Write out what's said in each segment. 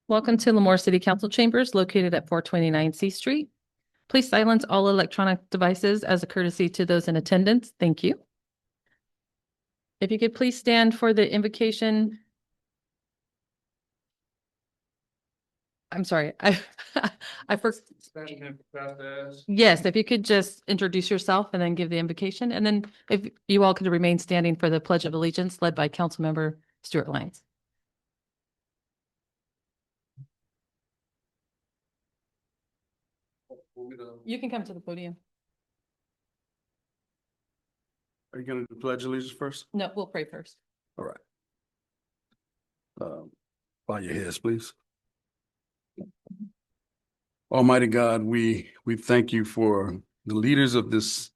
Welcome to Lemoore City Council Chambers located at 429 C Street. Please silence all electronic devices as a courtesy to those in attendance. Thank you. If you could please stand for the invocation. I'm sorry, I forgot. Yes, if you could just introduce yourself and then give the invocation, and then if you all could remain standing for the Pledge of Allegiance led by Councilmember Stuart Lyons. You can come to the podium. Are you going to pledge allegiance first? No, we'll pray first. All right. Bow your heads, please. Almighty God, we thank you for the leaders of this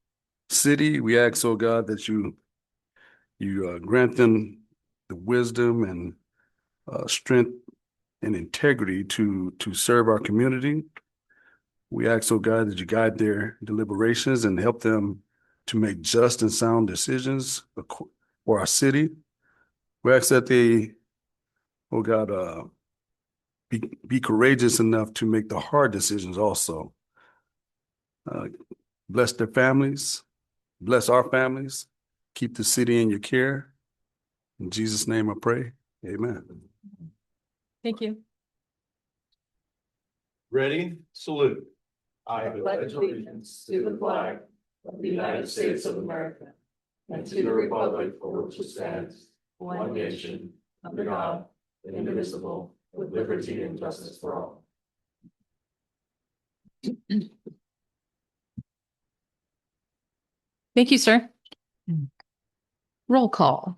city. We ask, oh God, that you grant them the wisdom and strength and integrity to serve our community. We ask, oh God, that you guide their deliberations and help them to make just and sound decisions for our city. We ask that they, oh God, be courageous enough to make the hard decisions also. Bless their families, bless our families, keep the city in your care. In Jesus' name I pray, amen. Thank you. Ready, salute. I pledge allegiance to the flag of the United States of America and to the republic for which it stands, one nation, under God, indivisible, with liberty and justice for all. Thank you, sir. Roll call.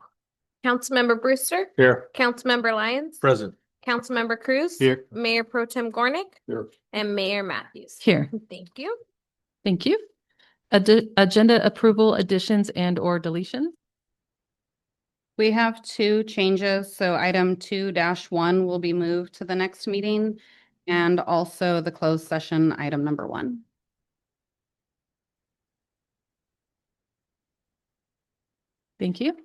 Councilmember Brewster. Here. Councilmember Lyons. Present. Councilmember Cruz. Here. Mayor Pro Tem Gornick. Here. And Mayor Matthews. Here. Thank you. Thank you. Agenda approval additions and or deletions. We have two changes. So item 2-1 will be moved to the next meeting, and also the closed session item number 1. Thank you.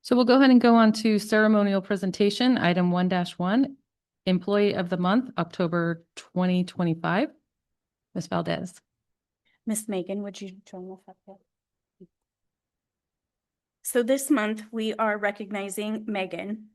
So we'll go ahead and go on to ceremonial presentation, item 1-1, Employee of the Month, October 2025. Ms. Valdez. Miss Megan, would you join us up here? So this month we are recognizing Megan.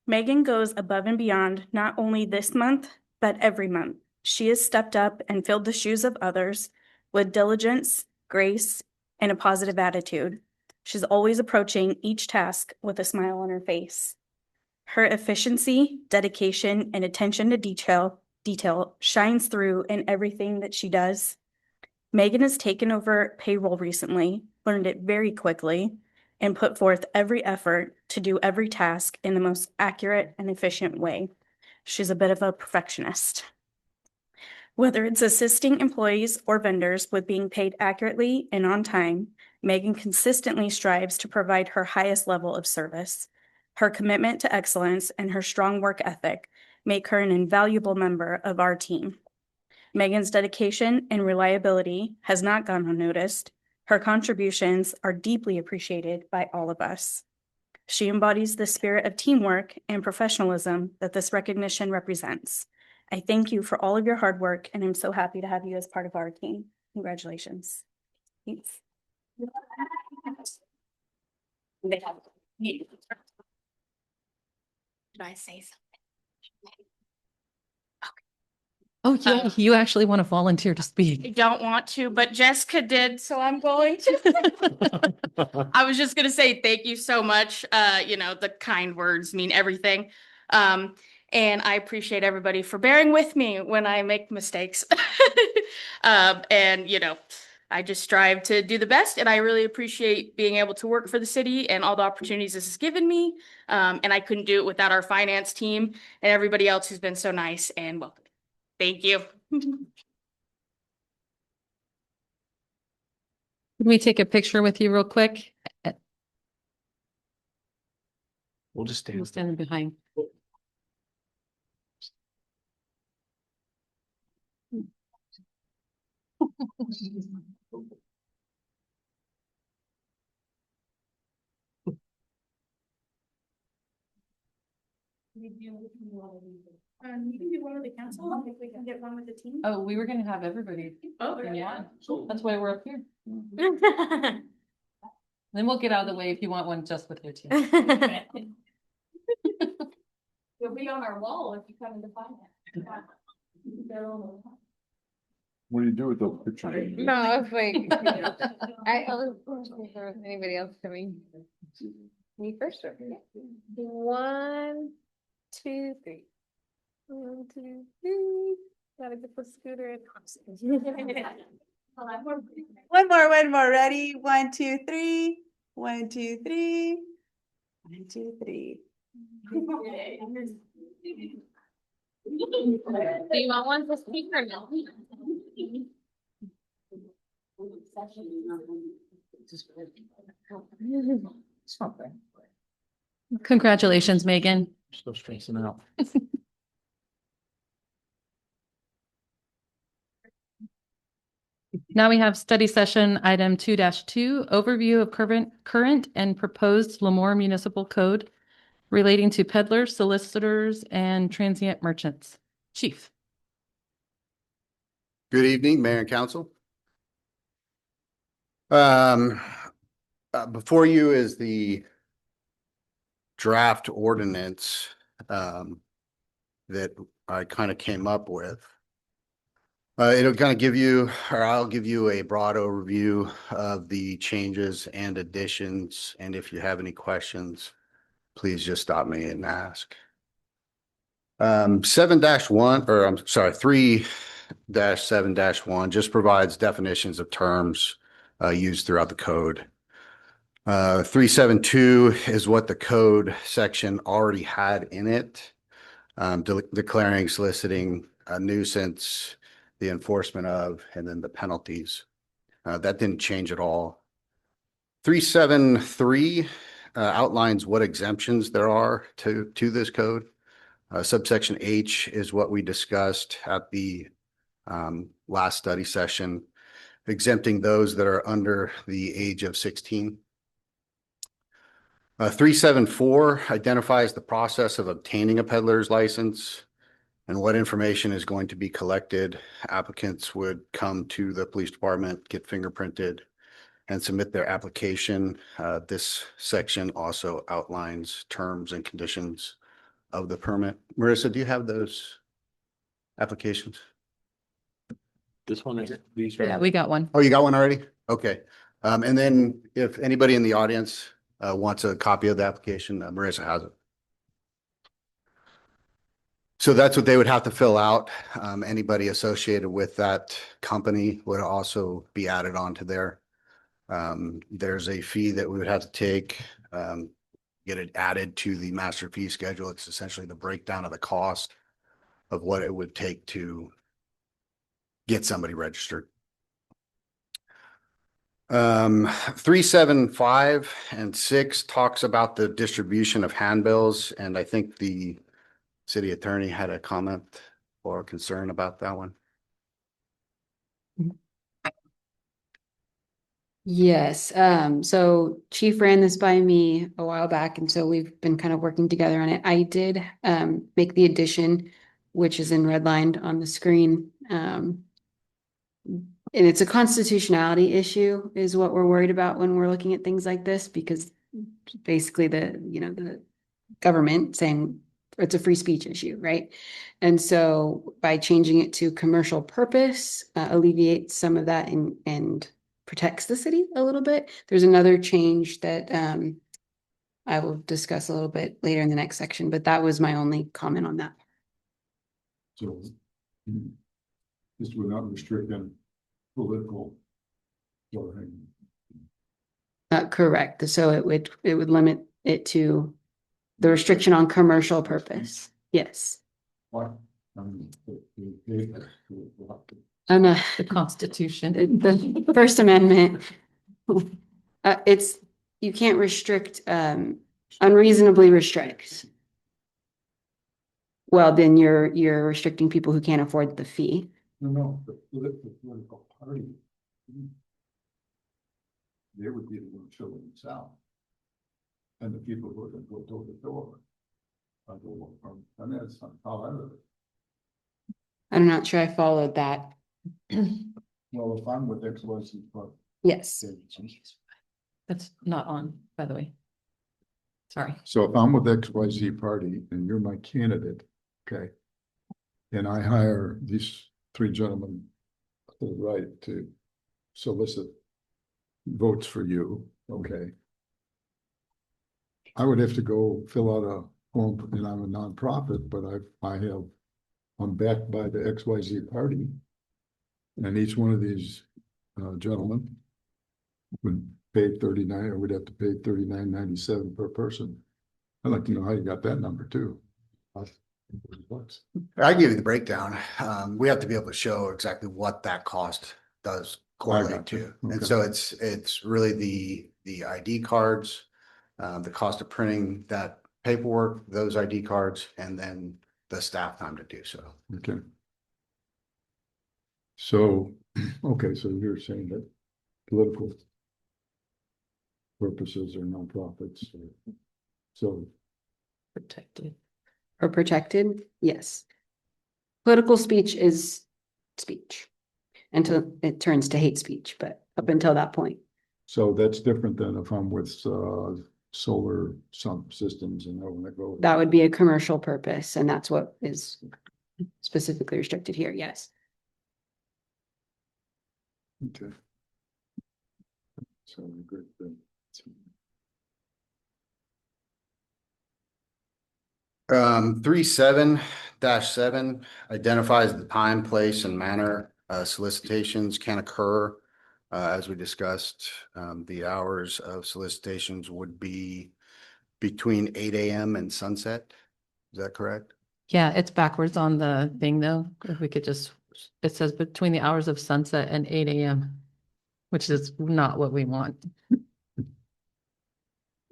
Megan goes above and beyond not only this month, but every month. She has stepped up and filled the shoes of others with diligence, grace, and a positive attitude. She's always approaching each task with a smile on her face. Her efficiency, dedication, and attention to detail shines through in everything that she does. Megan has taken over payroll recently, learned it very quickly, and put forth every effort to do every task in the most accurate and efficient way. She's a bit of a perfectionist. Whether it's assisting employees or vendors with being paid accurately and on time, Megan consistently strives to provide her highest level of service. Her commitment to excellence and her strong work ethic make her an invaluable member of our team. Megan's dedication and reliability has not gone unnoticed. Her contributions are deeply appreciated by all of us. She embodies the spirit of teamwork and professionalism that this recognition represents. I thank you for all of your hard work, and I'm so happy to have you as part of our team. Congratulations. Thanks. Did I say something? Oh, yeah, you actually want to volunteer to speak. I don't want to, but Jessica did, so I'm going to. I was just gonna say thank you so much. The kind words mean everything. And I appreciate everybody for bearing with me when I make mistakes. I just strive to do the best, and I really appreciate being able to work for the city and all the opportunities this has given me. And I couldn't do it without our finance team and everybody else who's been so nice and welcoming. Thank you. Can we take a picture with you real quick? We'll just We'll stand behind. You can do one with the council, if we can get one with the team. Oh, we were gonna have everybody. Oh, Yeah, that's why we're up here. Then we'll get out of the way if you want one just with your team. You'll be on our wall if you come into finance. What do you do with those pictures? No, I was like, I was wondering if there was anybody else coming. Me first. Or? 1, 2, 3. 1, 2, 3. Gotta get the scooter in. One more. Ready? 1, 2, 3. 1, 2, 3. 1, 2, 3. Do you want one to speak or no? Congratulations, Megan. Still stressing out. Now we have study session item 2-2, overview of current and proposed Lemoore Municipal Code relating to peddlers, solicitors, and transient merchants. Chief. Good evening, Mayor and Council. Before you is the draft ordinance that I kind of came up with. It'll kind of give you, or I'll give you a broad overview of the changes and additions. And if you have any questions, please just stop me and ask. 7-1, or I'm sorry, 3-7-1 just provides definitions of terms used throughout the code. 372 is what the code section already had in it, declaring, soliciting a nuisance, the enforcement of, and then the penalties. That didn't change at all. 373 outlines what exemptions there are to this code. Subsection H is what we discussed at the last study session, exempting those that are under the age of 16. 374 identifies the process of obtaining a peddler's license and what information is going to be collected. Applicants would come to the police department, get fingerprinted, and submit their application. This section also outlines terms and conditions of the permit. Marissa, do you have those applications? This one is these. Yeah, we got one. Oh, you got one already? Okay. And then if anybody in the audience wants a copy of the application, Marissa has it. So that's what they would have to fill out. Anybody associated with that company would also be added onto there. There's a fee that we would have to take, get it added to the master fee schedule. It's essentially the breakdown of the cost of what it would take to get somebody registered. 375 and 6 talks about the distribution of handbills, and I think the city attorney had a comment or concern about that one. Yes, so Chief ran this by me a while back, and so we've been kind of working together on it. I did make the addition, which is in redlined on the screen. And it's a constitutionality issue is what we're worried about when we're looking at things like this, because basically the government saying it's a free speech issue, right? And so by changing it to commercial purpose, alleviates some of that and protects the city a little bit. There's another change that I will discuss a little bit later in the next section, but that was my only comment on that. So this would not restrict them political. Correct. So it would limit it to the restriction on commercial purpose. Yes. What? And The Constitution. the First Amendment. It's, you can't restrict, unreasonably restrict. Well, then you're restricting people who can't afford the fee. No, the political party. They would be the one showing themselves. And the people who are going to go door to door I'm not sure I followed that. Well, if I'm with XYZ, Yes. That's not on, by the way. Sorry. so if I'm with XYZ party and you're my candidate, okay? And I hire these three gentlemen to the right to solicit votes for you, okay? I would have to go fill out a form, and I'm a nonprofit, but I'm backed by the XYZ party. And each one of these gentlemen would pay 39, or would have to pay 39.97 per person. I'd like to know how you got that number too. I give you the breakdown. We have to be able to show exactly what that cost does correlate gotcha. to. And Okay. so it's really the ID cards, the cost of printing that paperwork, those ID cards, and then the staff time to do so. Okay. So, okay, so you're saying that political purposes are nonprofits. So, Protected. Or protected, yes. Political speech is speech until it turns to hate speech, but up until that point. so that's different than if I'm with solar systems and I want to go. That would be a commercial purpose, and that's what is specifically restricted here, yes. Okay. So good. Then. 37-7 identifies the time, place, and manner solicitations can occur. As we discussed, the hours of solicitations would be between 8 AM and sunset. Is that correct? Yeah, it's backwards on the thing though. If we could just, it says between the hours of sunset and 8 AM, which is not what we want.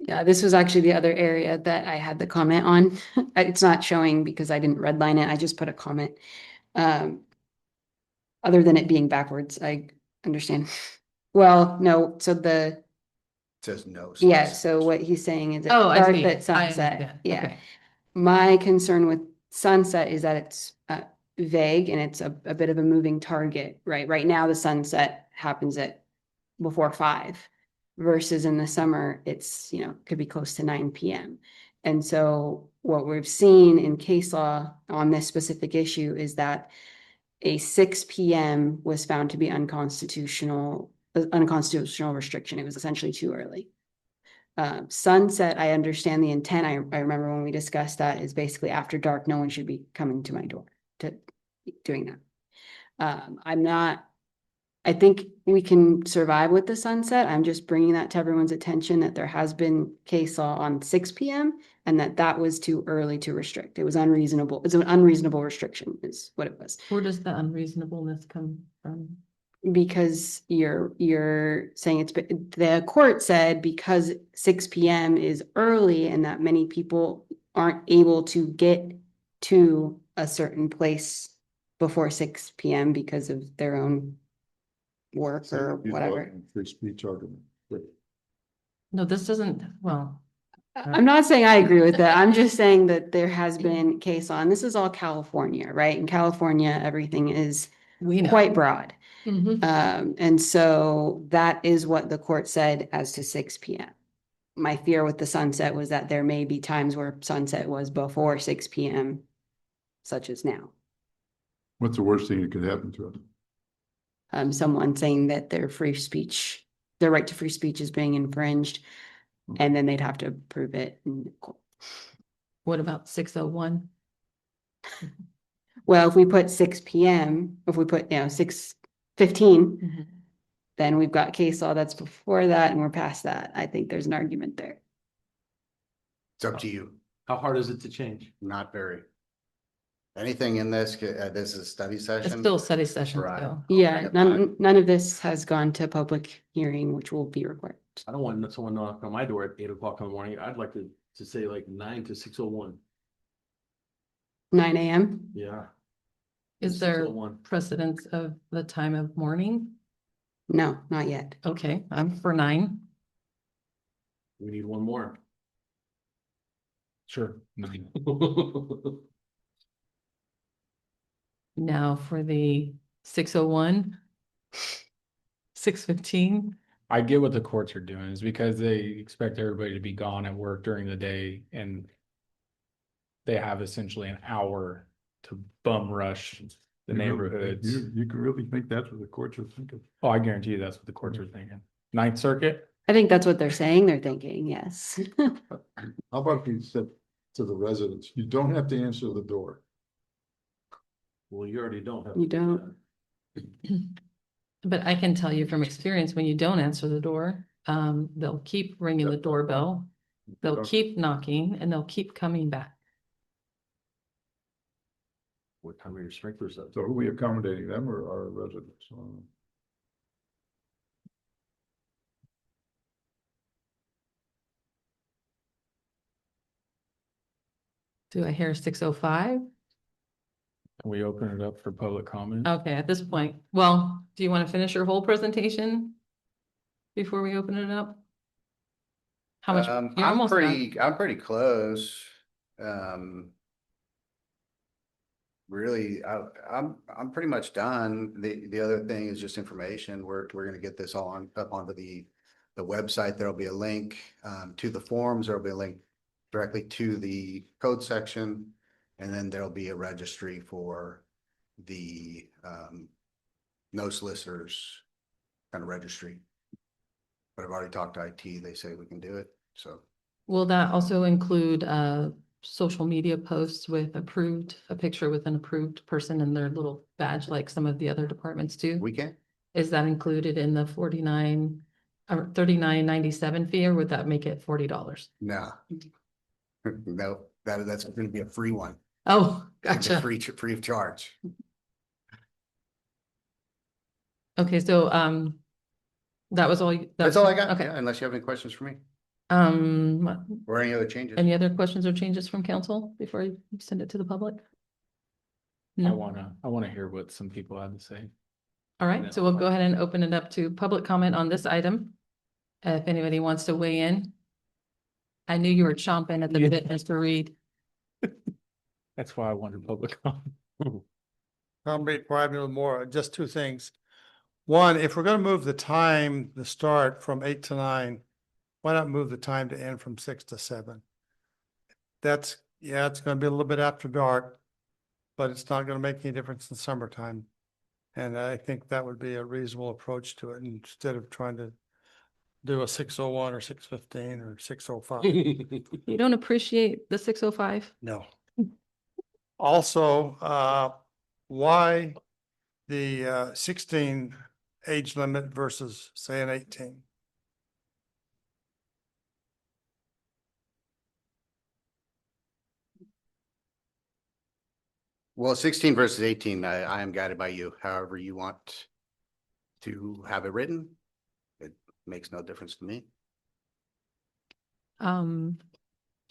Yeah, this was actually the other area that I had the comment on. It's not showing because I didn't redline it. I just put a comment. Other than it being backwards, I understand. Well, no, so It says no. yeah, so what he's saying is it Oh, I starts see. at I sunset. understand. Yeah. Okay. My concern with sunset is that it's vague and it's a bit of a moving target, right? Right now, the sunset happens at before 5 versus in the summer, it's, could be close to 9 PM. And so what we've seen in case law on this specific issue is that a 6 PM was found to be unconstitutional restriction. It was essentially too early. Sunset, I understand the intent. I remember when we discussed that is basically after dark, no one should be coming to my door to doing that. I think we can survive with the sunset. I'm just bringing that to everyone's attention that there has been case law on 6 PM and that was too early to restrict. It was unreasonable. It's an unreasonable restriction is what it was. Where does the unreasonableness come from? Because you're saying the court said because 6 PM is early and that many people aren't able to get to a certain place before 6 PM because of their own work or whatever. Free speech argument. No, this doesn't, well, I'm not saying I agree with that. I'm just saying that there has been case law, and this is all California, right? In California, everything is we know. quite broad. Mhm. And so that is what the court said as to 6 PM. My fear with the sunset was that there may be times where sunset was before 6 PM, such as now. What's the worst thing that could happen to it? Someone saying that their right to free speech is being infringed, and then they'd have to prove it in court. What about 6:01? Well, if we put 6 PM, if we put, 6:15, then we've got case law that's before that and we're past that. I think there's an argument there. It's up to you. How hard is it to change? Not very. Anything in this, this is a study It's session. still a study session, Right. so. Yeah, none of this has gone to public hearing, which will be required. I don't want someone knocking on my door at 8 o'clock in the morning. I'd like to say like 9 to 6:01. 9 AM? Yeah. Is there 6:01. precedence of the time of morning? No, not yet. Okay, I'm for 9. We need one more. Sure. 9. Now for the 6:01, 6:15. I get what the courts are doing is because they expect everybody to be gone at work during the day and they have essentially an hour to bum rush the neighborhoods. You can really think that's what the courts are thinking. Oh, I guarantee you that's what the courts are thinking. Ninth Circuit? I think that's what they're saying. They're thinking, yes. How about if you said to the residents, you don't have to answer the door? Well, you already don't have. You don't. But I can tell you from experience, when you don't answer the door, they'll keep ringing the doorbell. They'll keep knocking and they'll keep coming back. What time are your sprinklers up? So are we accommodating them or our residents? Do I hear 6:05? Can we open it up for public comment? Okay, at this point, well, do you want to finish your whole presentation before we open it up? How much? You're I'm almost done. I'm pretty close. Really, I'm pretty much done. The other thing is just information. We're gonna get this all up onto the website. There'll be a link to the forms. There'll be a link directly to the code section. And then there'll be a registry for the no solicitors kind of registry. But I've already talked to IT. They say we can do it. So Will that also include social media posts with a picture with an approved person and their little badge like some of the other departments do? we can. Is that included in the 49 or 39.97 fee, or would that make it $40? No. No, that's going to be a free one. Oh, It's a gotcha. free of charge. Okay, so that was all. That's all I got. Okay. Yeah, unless you have any questions for me Um, or any other changes. any other questions or changes from council before you send it to the public? I No. wanna hear what some people have to say. All right, so we'll go ahead and open it up to public comment on this item. If anybody wants to weigh in. I knew you were chomping at the Yeah. bit, Mr. Reed. That's why I wanted public comment. I'll be quiet a little more, just two things. One, if we're gonna move the time, the start from 8 to 9, why not move the time to end from 6 to 7? That's, yeah, it's gonna be a little bit after dark, but it's not gonna make any difference in summertime. And I think that would be a reasonable approach to it instead of trying to do a 6:01 or 6:15 or 6:05. You don't appreciate the 6:05? No. Also, why the 16 age limit versus say an 18? Well, 16 versus 18, I am guided by you. However you want to have it written, it makes no difference to me. Well,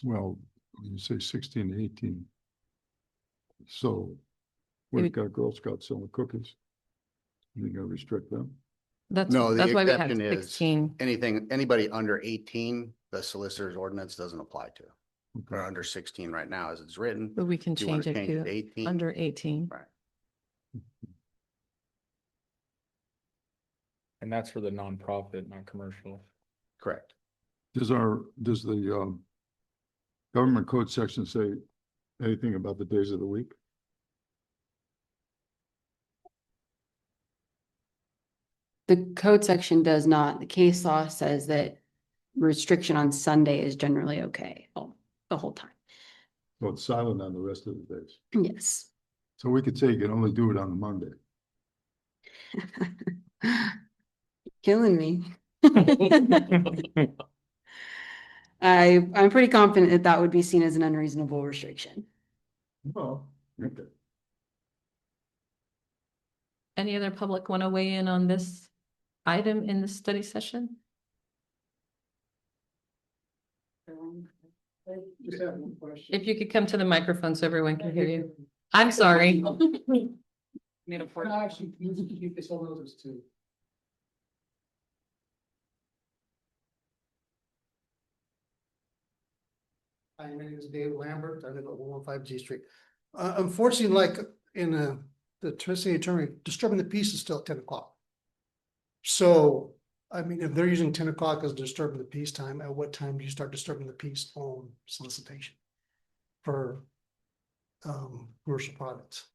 when you say 16 to 18. So Maybe- we've got Girl Scouts selling cookies. You gonna restrict them? No, the that's why we have exception is 16. anybody under 18, the solicitor's ordinance doesn't apply to. Okay. Or under 16 right now as it's written. But we can If you wanna change it to 18, under 18. right. And that's for the nonprofit, non-commercial. Correct. Does the government code section say anything about the days of the week? The code section does not. The case law says that restriction on Sunday is generally okay the whole time. So it's silent on the rest of the days. Yes. So we could say you can only do it on a Monday. Killing me. I'm pretty confident that that would be seen as an unreasonable restriction. Oh, okay. Any other public want to weigh in on this item in the study session? Just have one question. If you could come to the microphone so everyone can hear you. I'm sorry. Need a fork. Actually, you can keep this on notice too. Hi, my name is Dave Lambert. I live at 115 G Street. Unfortunately, like in the city attorney, disturbing the peace is still at 10 o'clock. So, I mean, if they're using 10 o'clock as disturbing the peace time, at what time do you start disturbing the peace on solicitation for commercial products?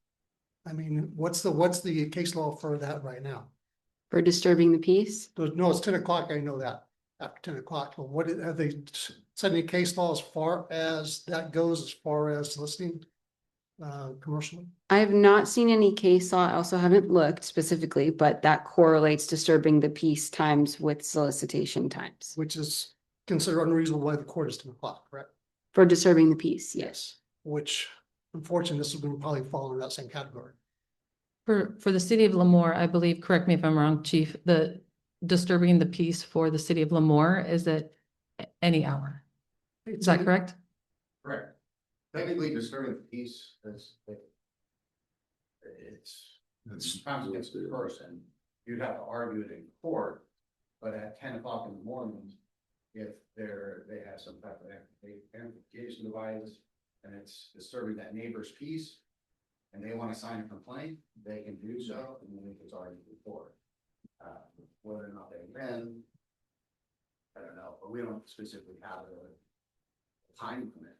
I mean, what's the case law for that right now? For disturbing the peace? No, it's 10 o'clock. I know that after 10 o'clock. But have they set any case law as far as that goes, as far as soliciting commercially? I have not seen any case law. I also haven't looked specifically, but that correlates disturbing the peace times with solicitation times. Which is considered unreasonable by the court is 10 o'clock, correct? For disturbing the peace, yes. Which unfortunately, this is going to probably fall in that same category. For the city of Lemoore, I believe, correct me if I'm wrong, chief, the disturbing the peace for the city of Lemoore is at any hour. Is that correct? Correct. Technically disturbing the peace is, it's sometimes against the person. You'd have to argue it in court, but at 10 o'clock in the morning, if they have some type of amplification device and it's disturbing that neighbor's peace, and they want to sign a complaint, they can do so, and then it's argued in court. Whether or not they win, I don't know, but we don't specifically have a time limit.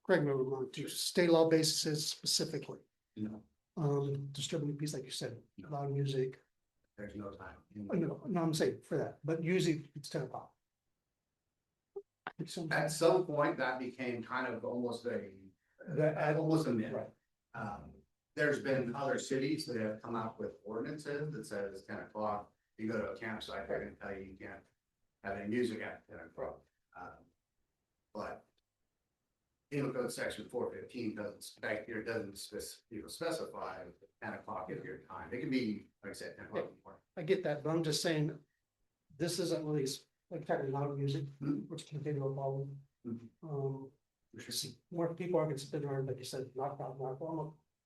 Correct me if I'm wrong, to state law basis specifically, No, disturbing the peace, like you said, loud music. there's no time. No, I'm saying for that, but usually it's 10 o'clock. At some point, that became kind of almost almost a myth. Right. There's been other cities that have come up with ordinances that says 10 o'clock. You go to a campsite, they're gonna tell you you can't have any music at 10 o'clock. But Penal Code Section 415 doesn't specify 10 o'clock as your time. It can be, like I said, 10 o'clock in the morning. I get that, but I'm just saying, this isn't really like talking loud music, which can be a problem. More people are gonna sit there, like you said, knock out,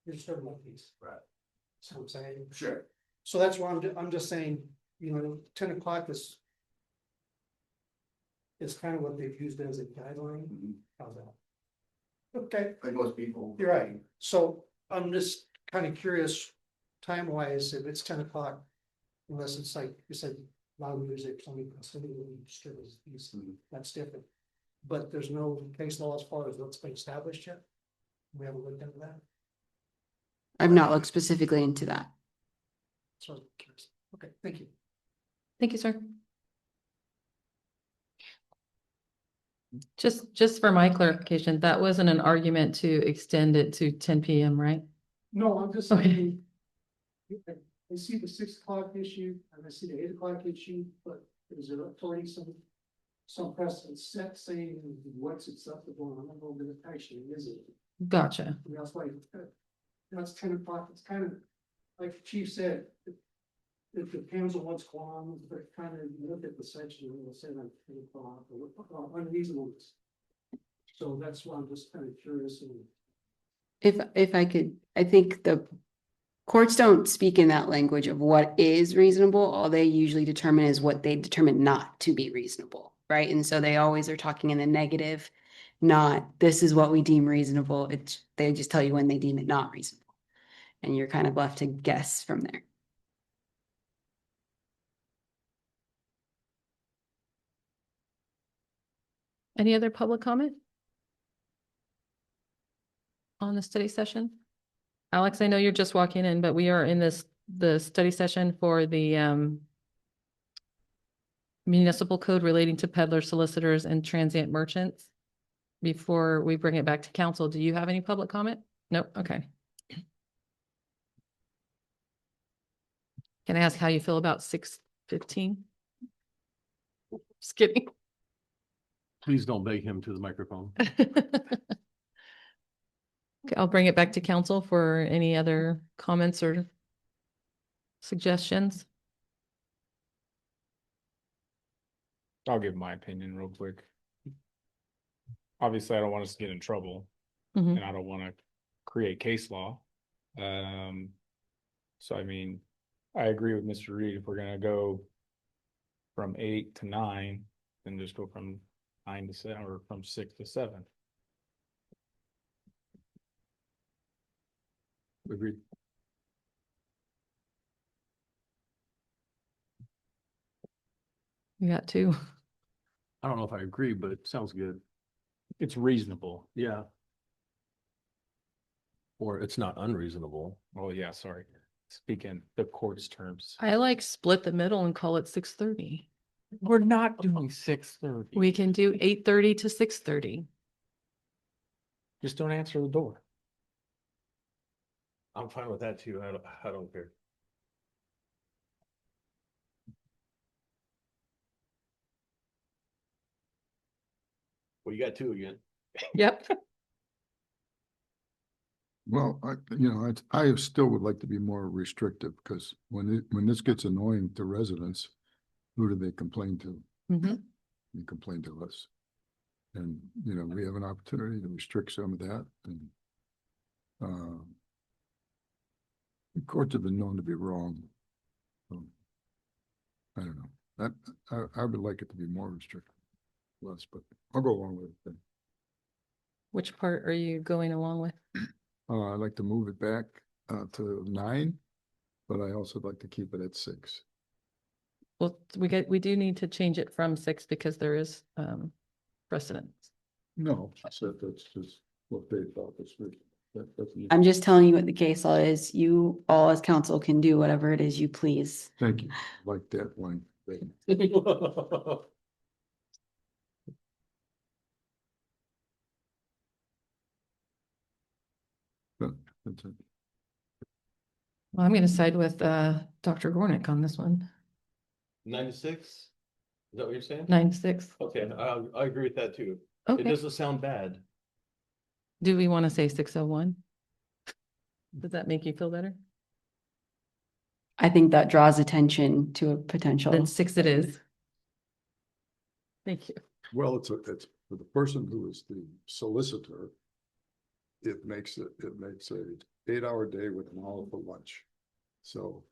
you're disturbing my peace. Right. That's what I'm saying. Sure. So that's why I'm just saying, 10 o'clock is kind of what they've used as a guideline. How's that? Okay. Like most people. You're right. So I'm just kind of curious, time wise, if it's 10 o'clock, unless it's like you said, loud music, somebody disturbs peace, that's different. But there's no case law as far as what's been established yet. We haven't looked into that. I've not looked specifically into that. So I'm curious. Okay, thank you. Thank you, sir. Just for my clarification, that wasn't an argument to extend it to 10 PM, right? No, I'm just Okay. saying. I see the 6 o'clock issue and I see the 8 o'clock issue, but is there already some precedent set saying what's acceptable? I don't know that it actually is it. Gotcha. And that's why that's 10 o'clock. It's kind of like the chief said, it depends on what's going on, but kind of look at the section and we'll say like 10 o'clock or unreasonableness. So that's why I'm just kind of curious. And If I could, I think the courts don't speak in that language of what is reasonable. All they usually determine is what they determine not to be reasonable, right? And so they always are talking in the negative, not this is what we deem reasonable. They just tell you when they deem it not reasonable. And you're kind of left to guess from there. Any other public comment on the study session? Alex, I know you're just walking in, but we are in the study session for the municipal code relating to peddler solicitors and transient merchants. Before we bring it back to council, do you have any public comment? Nope. Okay. Can I ask how you feel about 6:15? Just kidding. Please don't beg him to the microphone. Okay, I'll bring it back to council for any other comments or suggestions. I'll give my opinion real quick. Obviously, I don't want us to get in trouble, Mhm. and I don't want to create case law. So I mean, I agree with Mr. Reed. If we're gonna go from 8 to 9, and just go from 9 to 7 or from 6 to 7. Agreed. You got two. I don't know if I agree, but it sounds good. It's reasonable. Yeah. Or it's not unreasonable. Oh, yeah, sorry. Speaking the court's terms. I like split the middle and call it 6:30. We're not doing 6:30. We can do 8:30 to 6:30. Just don't answer the door. I'm fine with that too. I don't care. Well, you got two again. Yep. Well, I still would like to be more restrictive because when this gets annoying to residents, who do they complain to? Mhm. They complain to us. And, we have an opportunity to restrict some of that and the courts have been known to be wrong. So, I don't know. That I would like it to be more restrictive, less, but I'll go along with it. Which part are you going along with? I'd like to move it back to 9, but I also like to keep it at 6. Well, we do need to change it from 6 because there is precedent. No, I said that's just what they thought was good. I'm just telling you what the case law is. You all as council can do whatever it is you please. Thank you. Like that one. That's it. Well, I'm going to side with Dr. Gornick on this one. 9 to 6? Is that what you're saying? 9 to 6. Okay, I agree with that too. Okay. It doesn't sound bad. Do we want to say 6:01? Does that make you feel better? I think that draws attention to a potential. Then 6 it is. Thank you. Well, it's for the person who is the solicitor. It makes a 8-hour day with an hour for lunch. So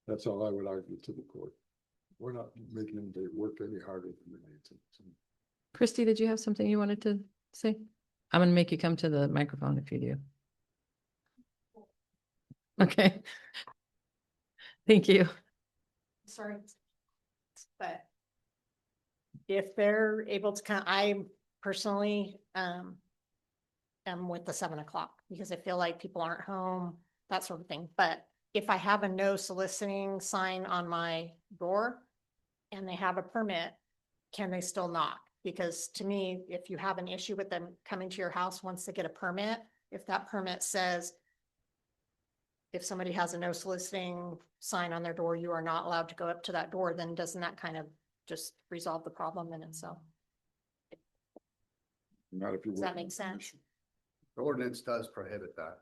that's how I would argue to the court. We're not making them work any harder than they need to. So. Christy, did you have something you wanted to say? I'm going to make you come to the microphone if you do. Okay. Thank you. Sorry. But if they're able to come, I personally am with the 7 o'clock because I feel like people aren't home, that sort of thing. But if I have a no soliciting sign on my door and they have a permit, can they still knock? Because to me, if you have an issue with them coming to your house once they get a permit, if that permit says if somebody has a no soliciting sign on their door, you are not allowed to go up to that door, then doesn't that kind of just resolve the problem in itself? Not if you. Does that make sense? The ordinance does prohibit that.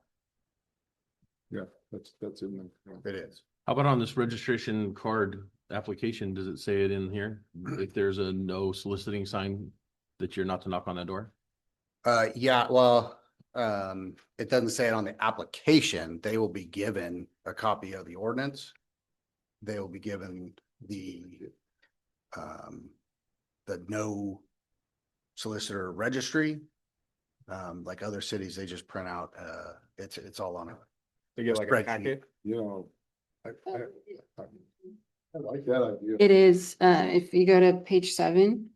Yeah, that's in there. It is. How about on this registration card application? Does it say it in here? If there's a no soliciting sign that you're not to knock on that door? Yeah, well, it doesn't say it on the application. They will be given a copy of the ordinance. They will be given the no solicitor registry. Like other cities, they just print out, it's all on a They get like a spreadsheet. packet. I like that idea. It is, if you go to page 7.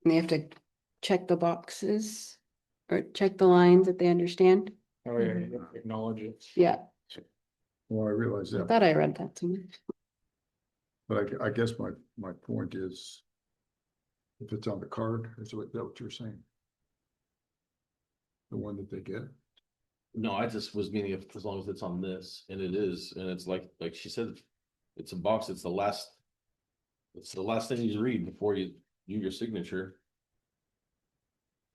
And they have to check the boxes or check the lines that they understand. Oh, yeah, you have to acknowledge it. Yeah, Well, I realize I that, thought I read that somewhere. but I guess my point is, if it's on the card, is that what you're saying? The one that they get? No, I just was meaning if, as long as it's on this, and it is, and it's like she said, it's a box, it's the last thing you read before you do your signature.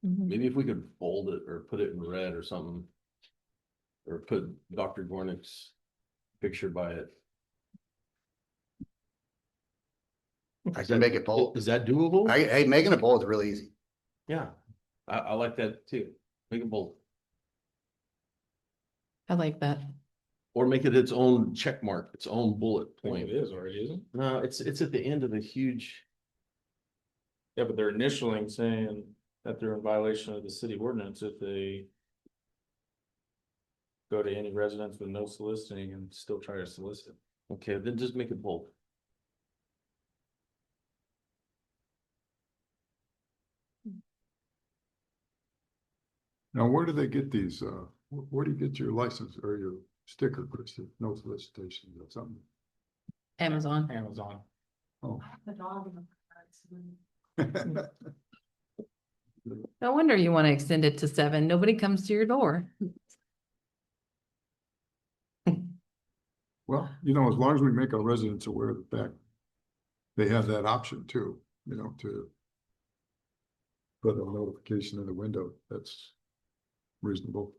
Mhm. Maybe if we could bold it or put it in red or something. Or put Dr. Gornick's picture by it. I can make it bold. Is that doable? Hey, making it bold is really easy. Yeah, I like that too. Make it bold. I like that. Or make it its own check mark, its own bullet I think point. it is already, isn't it? No, it's at the end of the huge. Yeah, but they're initialing saying that they're in violation of the city ordinance if they go to any residence with no soliciting and still try to solicit. Okay, then just make it bold. Now, where do they get these, where do you get your license or your sticker, Christie? No solicitation or something? Amazon. Amazon. Oh. No wonder you want to extend it to 7. Nobody comes to your door. Well, you know, as long as we make our residents aware of the fact they have that option too, you know, to put a notification in the window, that's reasonable.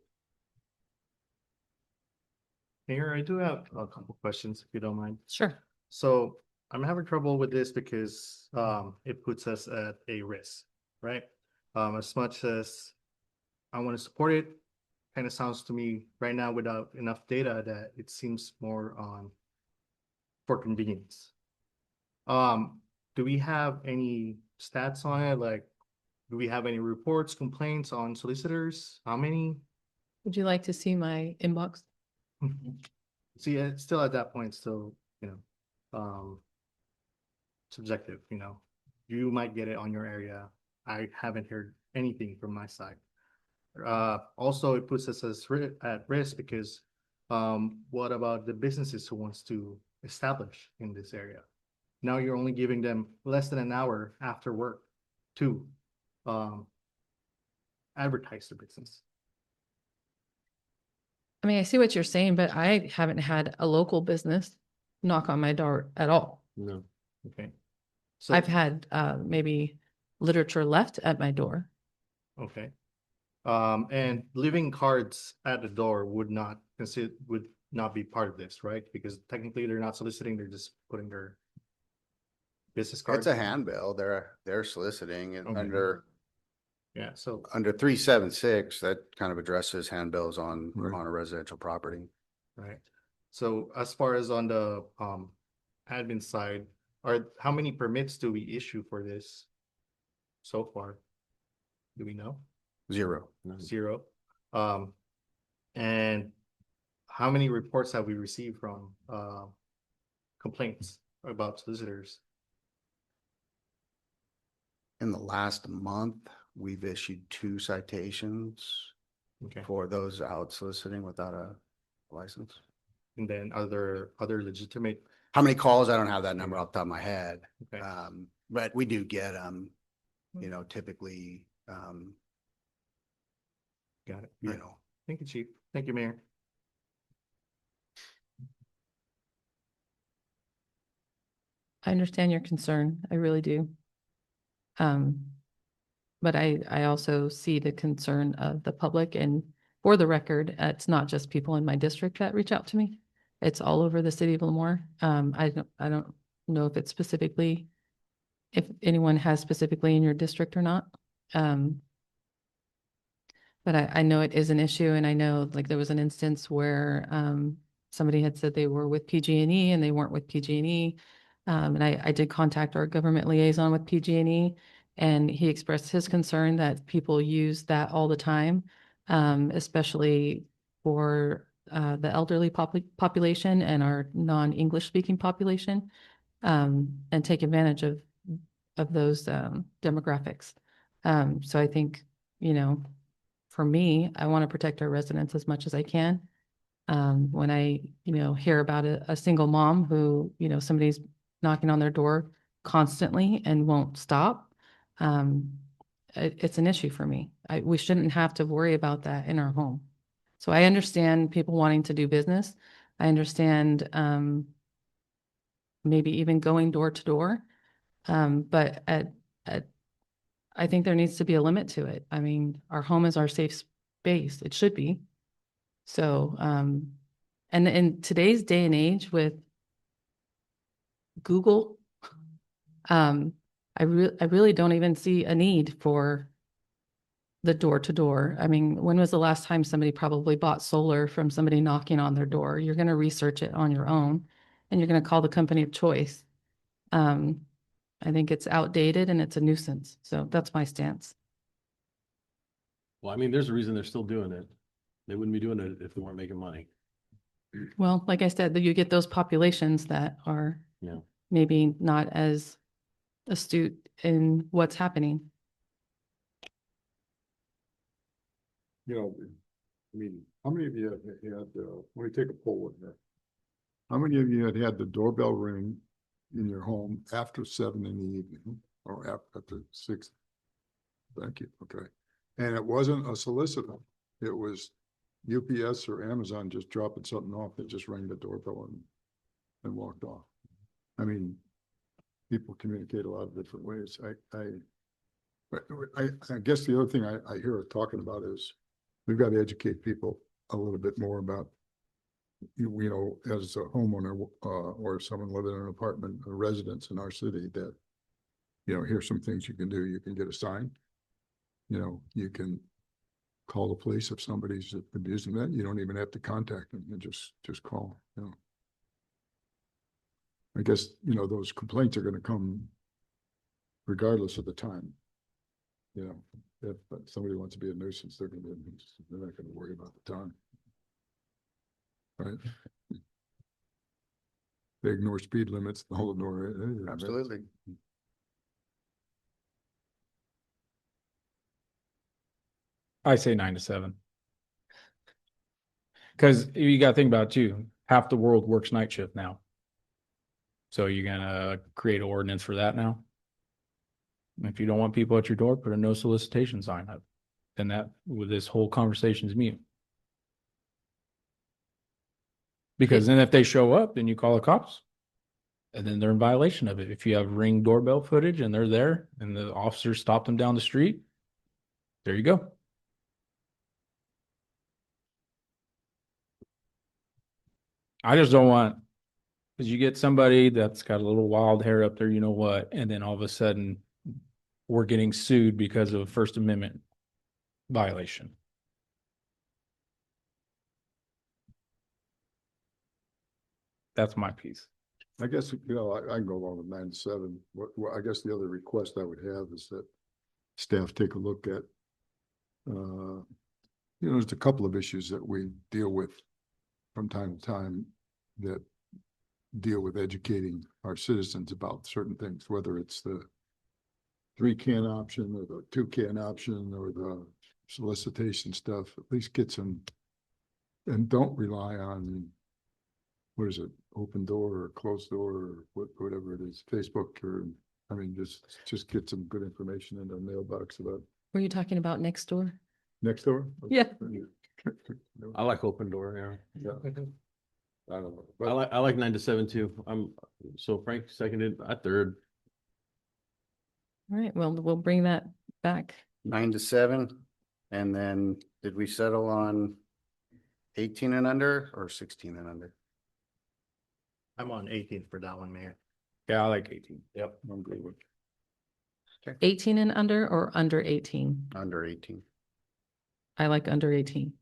Mayor, I do have a couple questions, if you don't mind. Sure. So I'm having trouble with this because it puts us at a risk, right? As much as I want to support it, kind of sounds to me right now without enough data that it seems more on for convenience. Do we have any stats on it? Like, do we have any reports, complaints on solicitors? How many? Would you like to see my inbox? See, it's still at that point, still, you know, subjective, you know. You might get it on your area. I haven't heard anything from my side. Also, it puts us at risk because what about the businesses who wants to establish in this area? Now you're only giving them less than an hour after work to advertise their business. I mean, I see what you're saying, but I haven't had a local business knock on my door at all. No. Okay. So I've had maybe literature left at my door. Okay. And leaving cards at the door would not be part of this, right? Because technically they're not soliciting, they're just putting their business card. It's a handbill. They're soliciting and Okay. under Yeah, so under 376, that kind of addresses handbills on Right. on a residential property. right. So as far as on the admin side, how many permits do we issue for this so far? Do we know? 0. 0. And how many reports have we received from complaints about solicitors? In the last month, we've issued 2 citations Okay. for those out soliciting without a license. And then other legitimate. How many calls? I don't have that number off the top of my head. Okay. But we do get you know, typically Got it. you All right. know. Thank you, Chief. Thank you, Mayor. I understand your concern. I really do. But I also see the concern of the public, and for the record, it's not just people in my district that reach out to me. It's all over the city of Lemoore. I don't know if it's specifically, if anyone has specifically in your district or not. But I know it is an issue, and I know like there was an instance where somebody had said they were with PG&E and they weren't with PG&E. And I did contact our government liaison with PG&E, and he expressed his concern that people use that all the time, especially for the elderly population and our non-English speaking population, and take advantage of those demographics. So I think, you know, for me, I want to protect our residents as much as I can. When I, you know, hear about a single mom who, you know, somebody's knocking on their door constantly and won't stop, it's an issue for me. We shouldn't have to worry about that in our home. So I understand people wanting to do business. I understand maybe even going door to door. But I think there needs to be a limit to it. I mean, our home is our safe space. It should be. So, and in today's day and age with Google, I really don't even see a need for the door to door. I mean, when was the last time somebody probably bought solar from somebody knocking on their door? You're going to research it on your own and you're going to call the company of choice. I think it's outdated and it's a nuisance. So that's my stance. Well, I mean, there's a reason they're still doing it. They wouldn't be doing it if they weren't making money. Well, like I said, you get those populations that are Yeah. maybe not as astute in what's happening. You know, I mean, how many of you have had, let me take a poll in there. How many of you had the doorbell ring in your home after 7 in the evening or after 6? Thank you, okay. And it wasn't a solicitor. It was UPS or Amazon just dropping something off that just rang the doorbell and walked off. I mean, people communicate a lot of different ways. I guess the other thing I hear her talking about is we've got to educate people a little bit more about, you know, as a homeowner or someone living in an apartment, a residence in our city, that, you know, here's some things you can do. You can get a sign. You know, you can call the police if somebody's abusing that. You don't even have to contact them. You just call, you know. I guess, you know, those complaints are going to come regardless of the time. You know, if somebody wants to be a nuisance, they're going to be a nuisance. They're not going to worry about the time. Right? They ignore speed limits, the whole ignore it. Absolutely. I say 9 to 7. Because you got to think about it too. Half the world works night shift now. So you're gonna create an ordinance for that now. If you don't want people at your door, put a no solicitation sign up. And that with this whole conversation is mute. Because then if they show up, then you call the cops. And then they're in violation of it. If you have Ring doorbell footage and they're there and the officers stop them down the street, there you go. I just don't want, because you get somebody that's got a little wild hair up there, you know what, and then all of a sudden we're getting sued because of a First Amendment violation. That's my piece. I guess, you know, I can go along with 9 to 7. What I guess the other request I would have is that staff take a look at, you know, there's a couple of issues that we deal with from time to time that deal with educating our citizens about certain things, whether it's the 3-can option or the 2-can option or the solicitation stuff. At least get some, and don't rely on, what is it, open door or closed door or whatever it is, Facebook, or, I mean, just get some good information in the mailbox about Were you talking about next door? next door. Yeah. I like open door, yeah. Yeah. I don't know. I like 9 to 7 too. So Frank seconded, I third. All right, well, we'll bring that back. 9 to 7. And then did we settle on 18 and under or 16 and under? I'm on 18 for that one, Mayor. Yeah, I like 18. Yep, I'm good with. 18 and under or under 18? Under 18. I like under 18.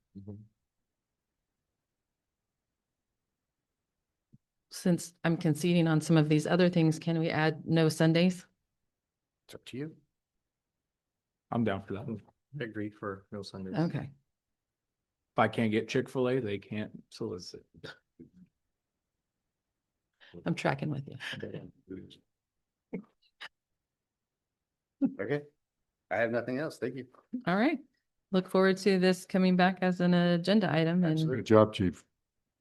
Since I'm conceding on some of these other things, can we add no Sundays? It's up to you. I'm down for that. I agree for no Sundays. Okay. If I can't get Chick-fil-A, they can't solicit. I'm tracking with you. Okay. I have nothing else. Thank you. All right. Look forward to this coming back as an agenda item and Good job, Chief.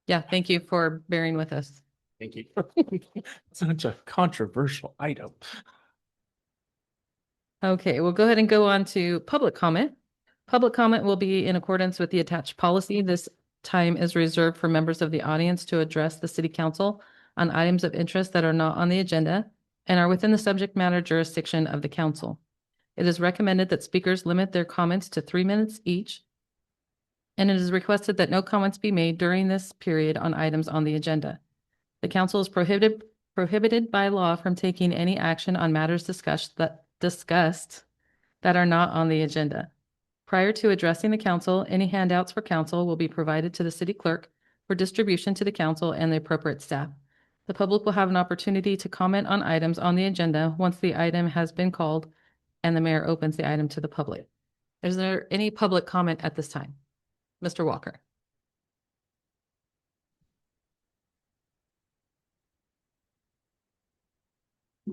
yeah, thank you for bearing with us. Thank you. Such a controversial item. Okay, we'll go ahead and go on to public comment. Public comment will be in accordance with the attached policy. This time is reserved for members of the audience to address the city council on items of interest that are not on the agenda and are within the subject matter jurisdiction of the council. It is recommended that speakers limit their comments to 3 minutes each. And it is requested that no comments be made during this period on items on the agenda. The council is prohibited by law from taking any action on matters discussed that are not on the agenda. Prior to addressing the council, any handouts for council will be provided to the city clerk for distribution to the council and the appropriate staff. The public will have an opportunity to comment on items on the agenda once the item has been called and the mayor opens the item to the public. Is there any public comment at this time? Mr. Walker.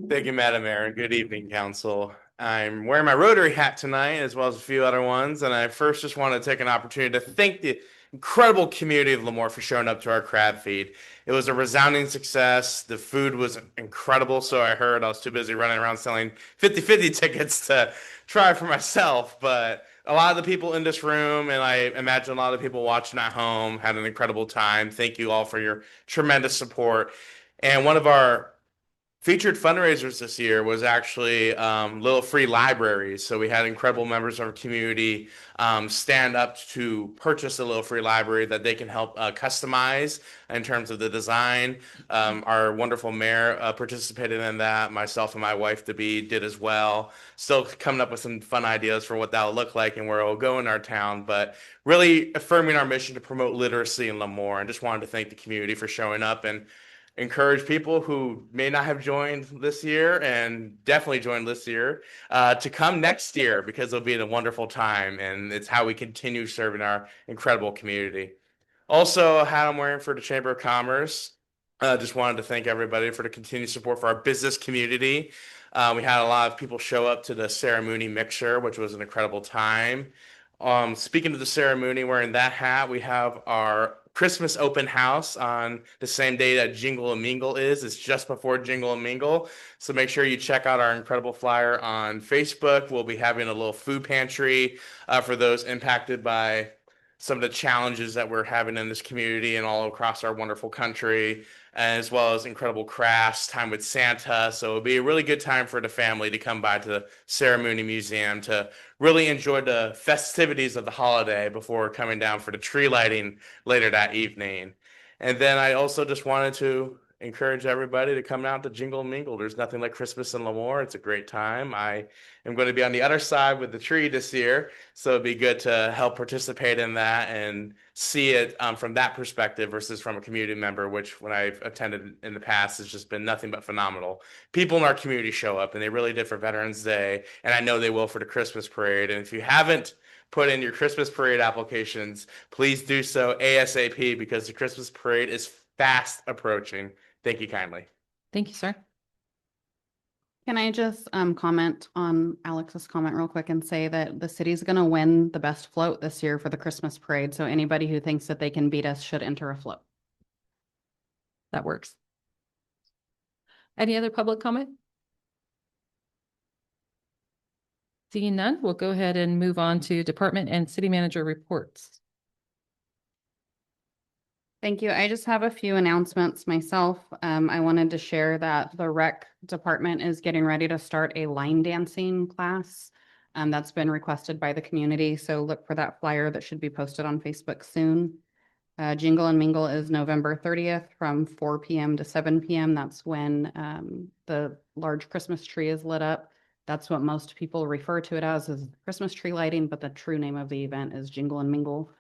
Thank you, Madam Mayor. Good evening, council. I'm wearing my Rotary hat tonight as well as a few other ones. And I first just want to take an opportunity to thank the incredible community of Lemoore for showing up to our crab feed. It was a resounding success. The food was incredible. So I heard. I was too busy running around selling 50-50 tickets to try for myself. But a lot of the people in this room, and I imagine a lot of people watching at home, had an incredible time. Thank you all for your tremendous support. And one of our featured fundraisers this year was actually little free libraries. So we had incredible members of our community stand up to purchase a little free library that they can help customize in terms of the design. Our wonderful mayor participated in that. Myself and my wife, to be, did as well. Still coming up with some fun ideas for what that will look like and where it will go in our town. But really affirming our mission to promote literacy in Lemoore. And just wanted to thank the community for showing up and encourage people who may not have joined this year and definitely joined this year to come next year, because it'll be a wonderful time and it's how we continue serving our incredible community. Also, a hat I'm wearing for the Chamber of Commerce. Just wanted to thank everybody for the continued support for our business community. We had a lot of people show up to the ceremony mixer, which was an incredible time. Speaking of the ceremony, wearing that hat, we have our Christmas open house on the same day that Jingle and Mingle is. It's just before Jingle and Mingle. So make sure you check out our incredible flyer on Facebook. We'll be having a little food pantry for those impacted by some of the challenges that we're having in this community and all across our wonderful country, as well as incredible crafts, time with Santa. So it'll be a really good time for the family to come by to the Ceremony Museum to really enjoy the festivities of the holiday before coming down for the tree lighting later that evening. And then I also just wanted to encourage everybody to come out to Jingle and Mingle. There's nothing like Christmas in Lemoore. It's a great time. I am going to be on the other side with the tree this year, so it'd be good to help participate in that and see it from that perspective versus from a community member, which when I've attended in the past has just been nothing but phenomenal. People in our community show up, and they really did for Veterans Day, and I know they will for the Christmas parade. And if you haven't put in your Christmas parade applications, please do so ASAP, because the Christmas parade is fast approaching. Thank you kindly. Thank you, sir. Can I just comment on Alex's comment real quick and say that the city's going to win the best float this year for the Christmas parade. So anybody who thinks that they can beat us should enter a float. That works. Any other public comment? Seeing none, we'll go ahead and move on to department and city manager reports. Thank you. I just have a few announcements myself. I wanted to share that the rec department is getting ready to start a line dancing class. That's been requested by the community. So look for that flyer that should be posted on Facebook soon. Jingle and Mingle is November 30th from 4 p.m. to 7 p.m. That's when the large Christmas tree is lit up. That's what most people refer to it as, is Christmas tree lighting, but the true name of the event is Jingle and Mingle.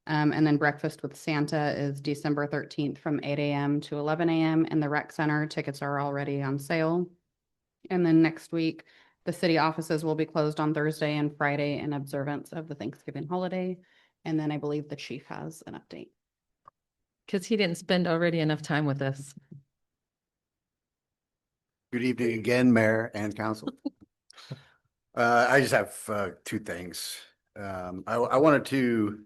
And then Breakfast with Santa is December 13th from 8 a.m. to 11 a.m. in the rec center. Tickets are already on sale. And then next week, the city offices will be closed on Thursday and Friday in observance of the Thanksgiving holiday. And then I believe the chief has an update. Because he didn't spend already enough time with us. Good evening again, Mayor and Council. I just have two things. I wanted to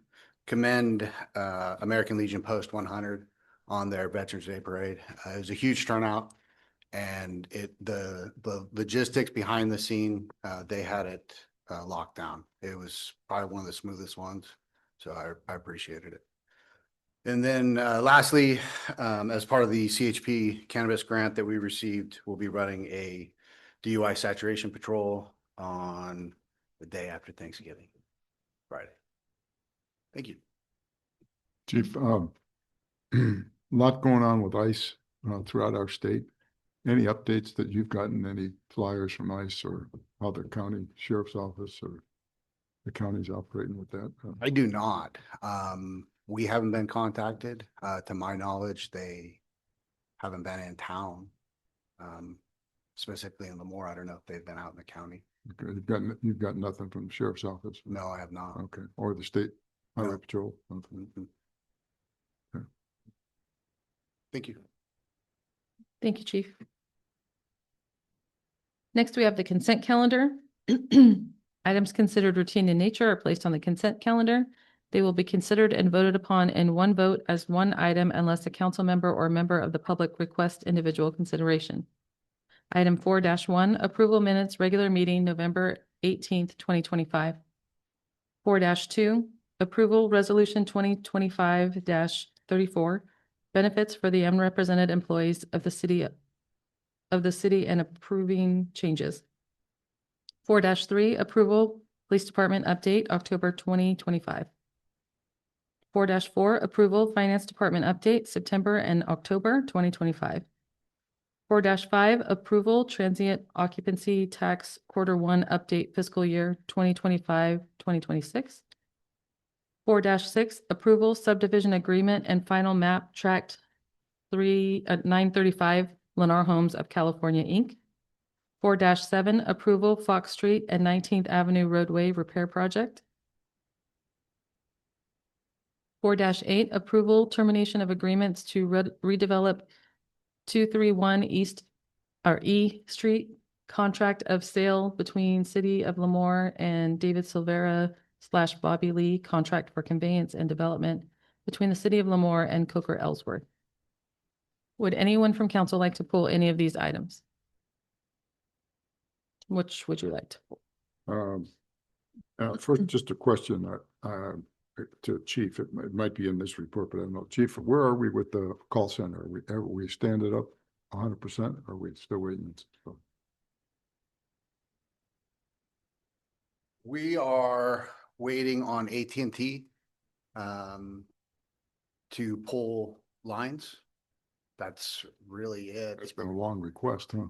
commend American Legion Post 100 on their Veterans Day Parade. It was a huge turnout, and the logistics behind the scene, they had it locked down. It was probably one of the smoothest ones, so I appreciated it. And then lastly, as part of the CHP cannabis grant that we received, we'll be running a DUI saturation patrol on the day after Thanksgiving, Friday. Thank you. Chief, a lot going on with ICE throughout our state. Any updates that you've gotten, any flyers from ICE or other county sheriff's office or the county's operating with that? I do not. We haven't been contacted. To my knowledge, they haven't been in town. Specifically in Lemoore. I don't know if they've been out in the county. Okay, you've got nothing from the sheriff's office? No, I have not. Okay, or the state highway No. patrol? Okay. Mhm. Thank you. Thank you, Chief. Next, we have the consent calendar. Items considered routine in nature are placed on the consent calendar. They will be considered and voted upon in one vote as one item unless a council member or member of the public requests individual consideration. Item 4-1, approval minutes, regular meeting, November 18th, 2025. 4-2, approval resolution 2025-34, benefits for the unrepresented employees of the city and approving changes. 4-3, approval police department update, October 2025. 4-4, approval finance department update, September and October 2025. 4-5, approval transient occupancy tax Q1 update fiscal year 2025-2026. 4-6, approval subdivision agreement and final map tract 935 Lennar Homes of California, Inc. 4-7, approval Fox Street and 19th Avenue roadway repair project. 4-8, approval termination of agreements to redevelop 231 E Street, contract of sale between City of Lemoore and David Silvera / Bobby Lee, contract for conveyance and development between the City of Lemoore and Coker Ellsworth. Would anyone from council like to pull any of these items? Which would you like to pull? First, just a question to Chief. It might be in this report, but I don't know. Chief, where are we with the call center? Are we stand it up 100%? Or are we still waiting? We are waiting on AT&T to pull lines. That's really it. It's been a long request, huh?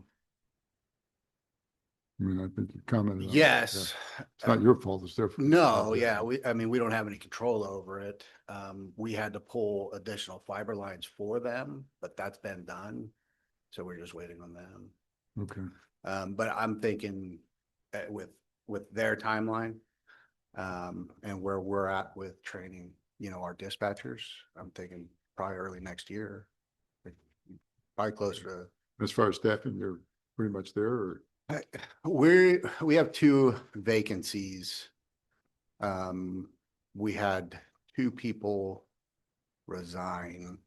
I mean, I think you commented on it. Yes. Yeah. It's not your fault, it's their fault. No, yeah, I mean, we don't have any control over it. We had to pull additional fiber lines for them, but that's been done. So we're just waiting on them. Okay. But I'm thinking with their timeline, and where we're at with training, our dispatchers, I'm thinking probably early next year. Probably closer to. As far as staffing, you're pretty much there, or? We have 2 vacancies. We had 2 people resign.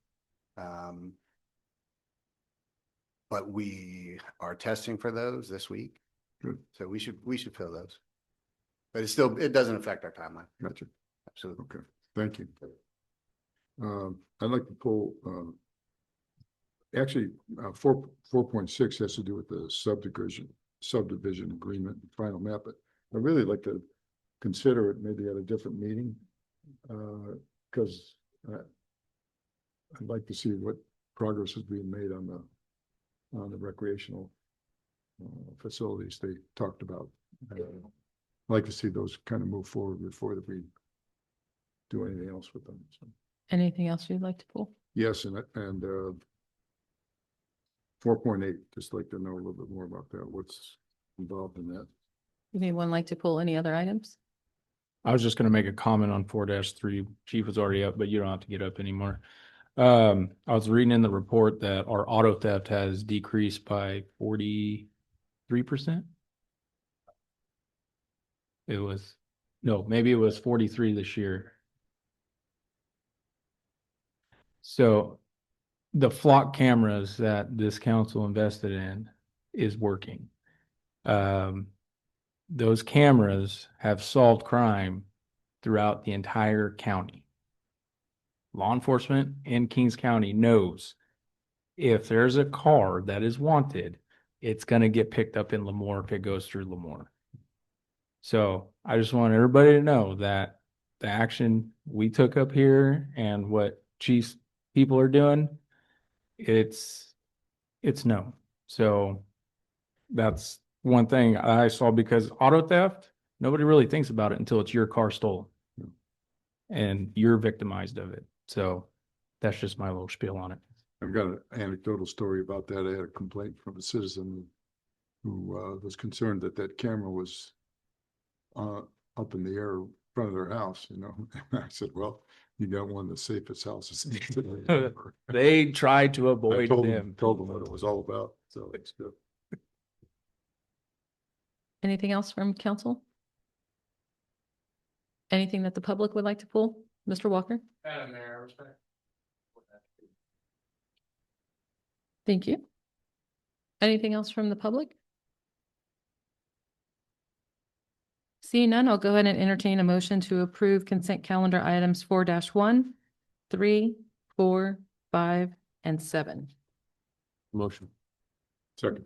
But we are testing for those this week. Good. So we should fill those. But it doesn't affect our timeline. Gotcha. Absolutely. Okay, thank you. I'd like to pull, actually, 4.6 has to do with the subdivision agreement and final map, but I'd really like to consider it maybe at a different meeting. Because I'd like to see what progress is being made on the recreational facilities they talked about. I'd like to see those kind of move forward before that we do anything else with them. So. Anything else you'd like to pull? Yes, and 4.8, just like to know a little bit more about that. What's involved in that? Would anyone like to pull any other items? I was just gonna make a comment on 4-3. Chief was already up, but you don't have to get up anymore. I was reading in the report that our auto theft has decreased by 43%. Maybe it was 43 this year. So the flock cameras that this council invested in is working. Those cameras have solved crime throughout the entire county. Law enforcement in Kings County knows if there's a car that is wanted, it's going to get picked up in Lemoore if it goes through Lemoore. So I just want everybody to know that the action we took up here and what Chief's people are doing, it's no. So that's one thing I saw, because auto theft, Nobody really thinks about it until it's your car stolen. And you're victimized of it. So that's just my little spiel on it. I've got an anecdotal story about that. I had a complaint from a citizen who was concerned that that camera was up in the air in front of their house, you know. I said, well, you got one of the safest houses. They tried to I avoid told them. them what it was all about, so it's good. Anything else from council? Anything that the public would like to pull? Mr. Walker? Madam Mayor, I respect. Thank you. Anything else from the public? Seeing none, I'll go ahead and entertain a motion to approve consent calendar items 4-1, 3, 4, 5, and 7. Motion. Second.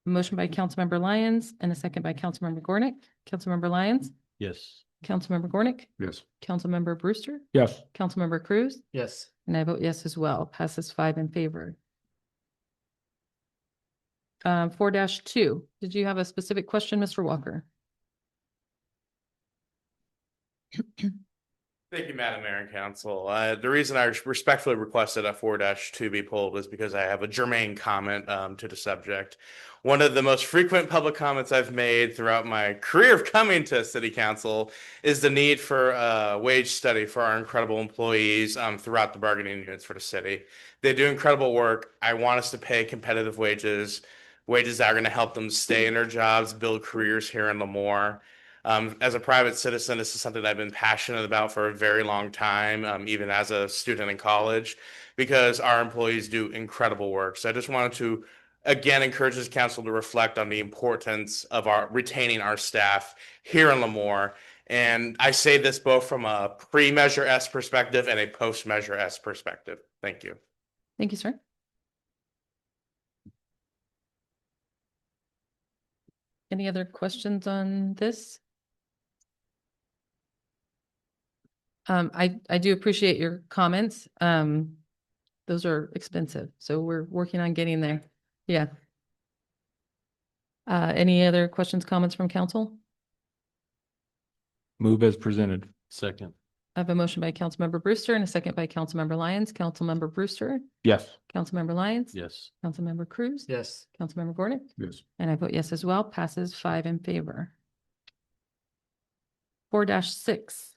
Motion by Councilmember Lyons and a second by Councilmember Gornick. Councilmember Lyons, Yes. Councilmember Gornick, Yes. Councilmember Brewster, Yes. Councilmember Cruz, Yes. and I vote yes as well. Passes 5 in favor. 4-2, did you have a specific question, Mr. Walker? Thank you, Madam Mayor and Council. The reason I respectfully requested a 4-2 be pulled is because I have a germane comment to the subject. One of the most frequent public comments I've made throughout my career of coming to City Council is the need for a wage study for our incredible employees throughout the bargaining units for the city. They do incredible work. I want us to pay competitive wages, wages that are going to help them stay in their jobs, build careers here in Lemoore. As a private citizen, this is something I've been passionate about for a very long time, even as a student in college, because our employees do incredible work. So I just wanted to, again, encourage this council to reflect on the importance of retaining our staff here in Lemoore. And I say this both from a pre-Measure S perspective and a post-Measure S perspective. Thank you. Thank you, sir. Any other questions on this? I do appreciate your comments. Those are expensive, so we're working on getting there. Yeah. Any other questions, comments from council? Move as presented. Second. I have a motion by Councilmember Brewster and a second by Councilmember Lyons. Councilmember Brewster, Yes. Councilmember Lyons, Yes. Councilmember Cruz, Yes. Councilmember Gornick, Yes. and I vote yes as well. Passes 5 in favor. 4-6.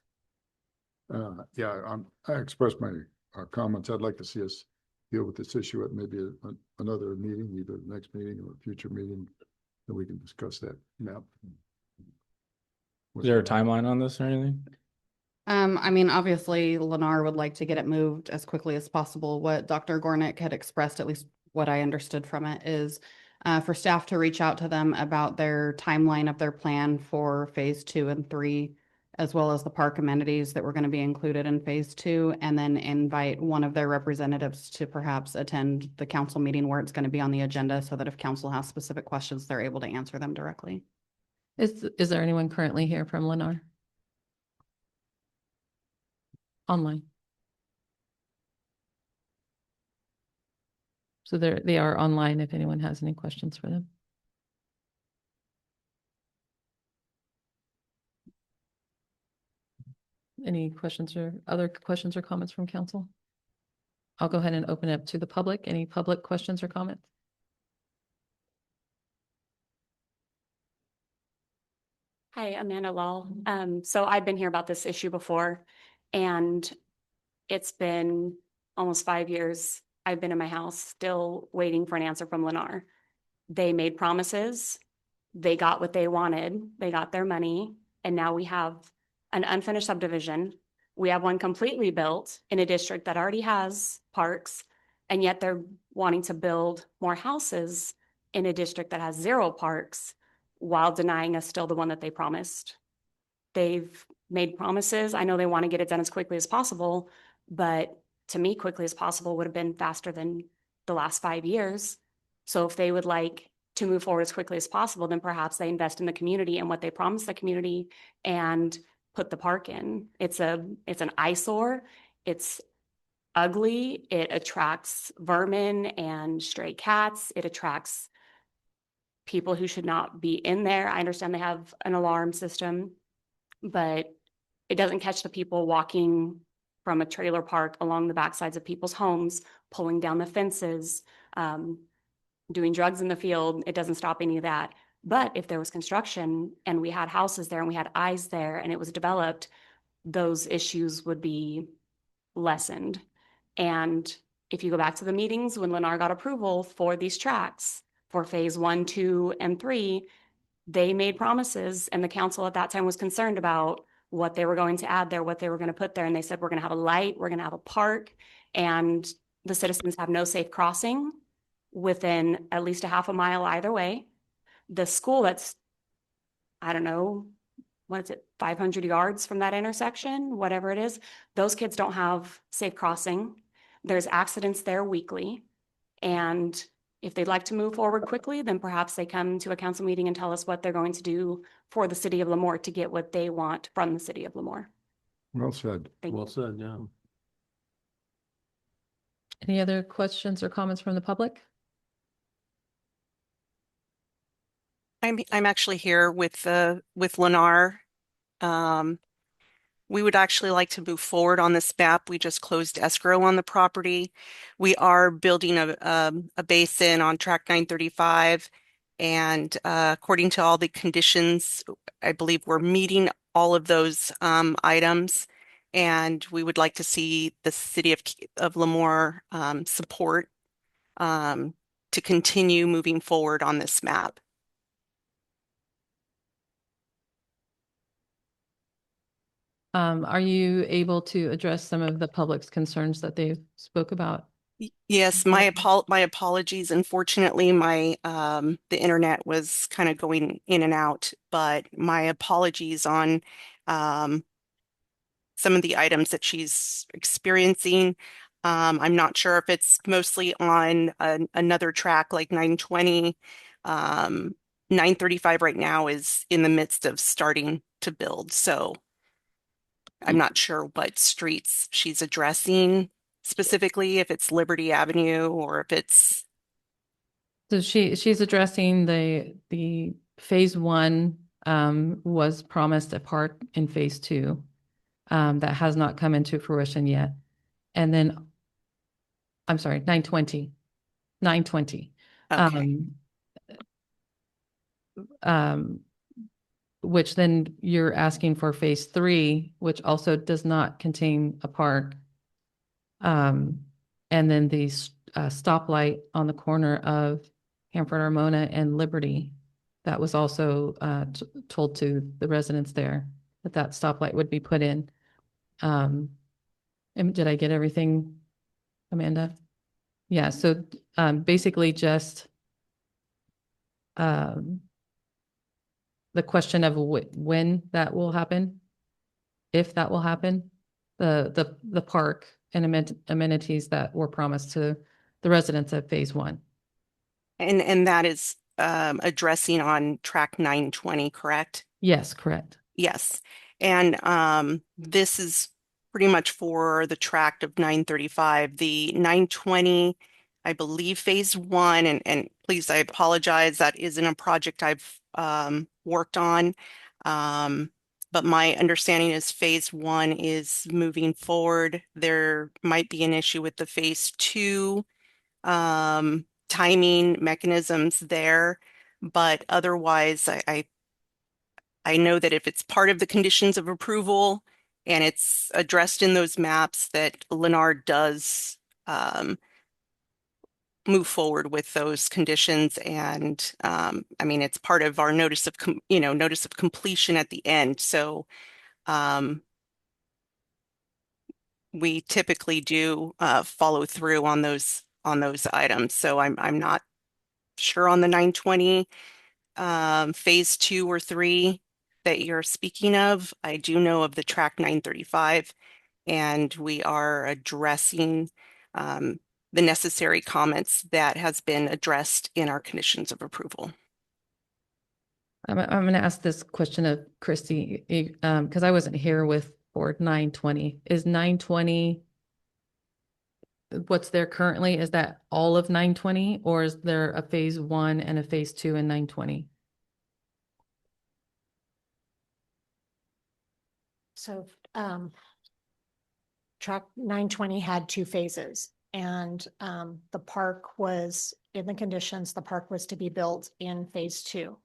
Yeah, I expressed my comments. I'd like to see us deal with this issue at maybe another meeting, either the next meeting or a future meeting, that we can discuss that map. Is there a timeline on this or anything? I mean, obviously Lennar would like to get it moved as quickly as possible. What Dr. Gornick had expressed, at least what I understood from it, is for staff to reach out to them about their timeline of their plan for phase 2 and 3, as well as the park amenities that were going to be included in phase 2, and then invite one of their representatives to perhaps attend the council meeting where it's going to be on the agenda, so that if council has specific questions, they're able to answer them directly. Is there anyone currently here from Lennar? Online. So they are online if anyone has any questions for them. Any questions or other questions or comments from council? I'll go ahead and open it up to the public. Any public questions or comments? Hi, Amanda Law. So I've been here about this issue before, and it's been almost 5 years. I've been in my house still waiting for an answer from Lennar. They made promises. They got what they wanted. They got their money. And now we have an unfinished subdivision. We have one completely built in a district that already has parks, and yet they're wanting to build more houses in a district that has 0 parks, while denying us still the one that they promised. They've made promises. I know they want to get it done as quickly as possible, but to me, quickly as possible would have been faster than the last 5 years. So if they would like to move forward as quickly as possible, then perhaps they invest in the community and what they promised the community and put the park in. It's an eyesore. It's ugly. It attracts vermin and stray cats. It attracts people who should not be in there. I understand they have an alarm system, but it doesn't catch the people walking from a trailer park along the backsides of people's homes, pulling down the fences, doing drugs in the field. It doesn't stop any of that. But if there was construction and we had houses there and we had eyes there and it was developed, those issues would be lessened. And if you go back to the meetings when Lennar got approval for these tracks for phase 1, 2, and 3, they made promises and the council at that time was concerned about what they were going to add there, what they were going to put there. And they said, we're going to have a light, we're going to have a park, and the citizens have no safe crossing within at least a half a mile either way. The school that's, I don't know, what is it, 500 yards from that intersection, whatever it is, those kids don't have safe crossing. There's accidents there weekly. And if they'd like to move forward quickly, then perhaps they come to a council meeting and tell us what they're going to do for the city of Lemoore to get what they want from the city of Lemoore. Well said. Well said, yeah. Any other questions or comments from the public? I'm actually here with Lennar. We would actually like to move forward on this map. We just closed escrow on the property. We are building a basin on track 935. And according to all the conditions, I believe we're meeting all of those items. And we would like to see the city of Lemoore support to continue moving forward on this map. Are you able to address some of the public's concerns that they spoke about? Yes, my apologies. Unfortunately, the internet was kind of going in and out, but my apologies on some of the items that she's experiencing. I'm not sure if it's mostly on another track like 920. 935 right now is in the midst of starting to build, so I'm not sure what streets she's addressing specifically, if it's Liberty Avenue or if it's. So she's addressing the phase 1 was promised a park in phase 2 that has not come into fruition yet. And then, I'm sorry, 920. Okay. Which then you're asking for phase 3, which also does not contain a park. And then the stoplight on the corner of Hanford Armona and Liberty, that was also told to the residents there that stoplight would be put in. And did I get everything, Amanda? Yeah, so basically just the question of when that will happen, if that will happen, the park and amenities that were promised to the residents of phase 1. And that is addressing on track 920, correct? Yes, correct. Yes. And this is pretty much for the tract of 935. The 920, I believe phase 1, and please, I apologize, that isn't a project I've worked on. But my understanding is phase 1 is moving forward. There might be an issue with the phase 2 timing mechanisms there, but otherwise, I know that if it's part of the conditions of approval and it's addressed in those maps, that Lennar does move forward with those conditions. And I mean, it's part of our notice of completion at the end. So we typically do follow through on those items. So I'm not sure on the 920 phase 2 or 3 that you're speaking of. I do know of the track 935, and we are addressing the necessary comments that has been addressed in our conditions of approval. I'm going to ask this question of Christy because I wasn't here with board 920. Is 920 what's there currently? Is that all of 920, or is there a phase 1 and a phase 2 in 920? So, track 920 had 2 phases, and the park was in the conditions, the park was to be built in phase 2.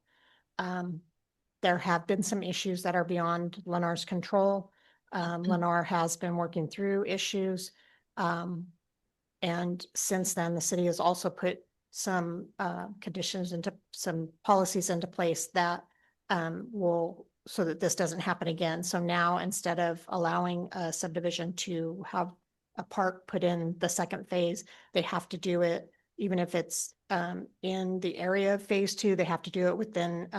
There have been some issues that are beyond Lennar's control. Lennar has been working through issues. And since then, the city has also put some conditions into some policies into place that will, so that this doesn't happen again. So now, instead of allowing a subdivision to have a park put in the second phase, they have to do it, even if it's in the area of phase 2, they have to do it within,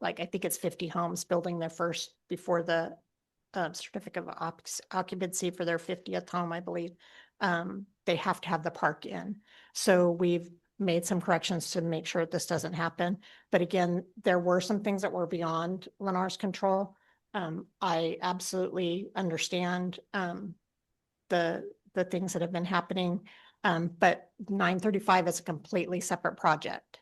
like, I think it's 50 homes building their first before the certificate of occupancy for their 50th home, I believe. They have to have the park in. So we've made some corrections to make sure this doesn't happen. But again, there were some things that were beyond Lennar's control. I absolutely understand the things that have been happening. But 935 is a completely separate project.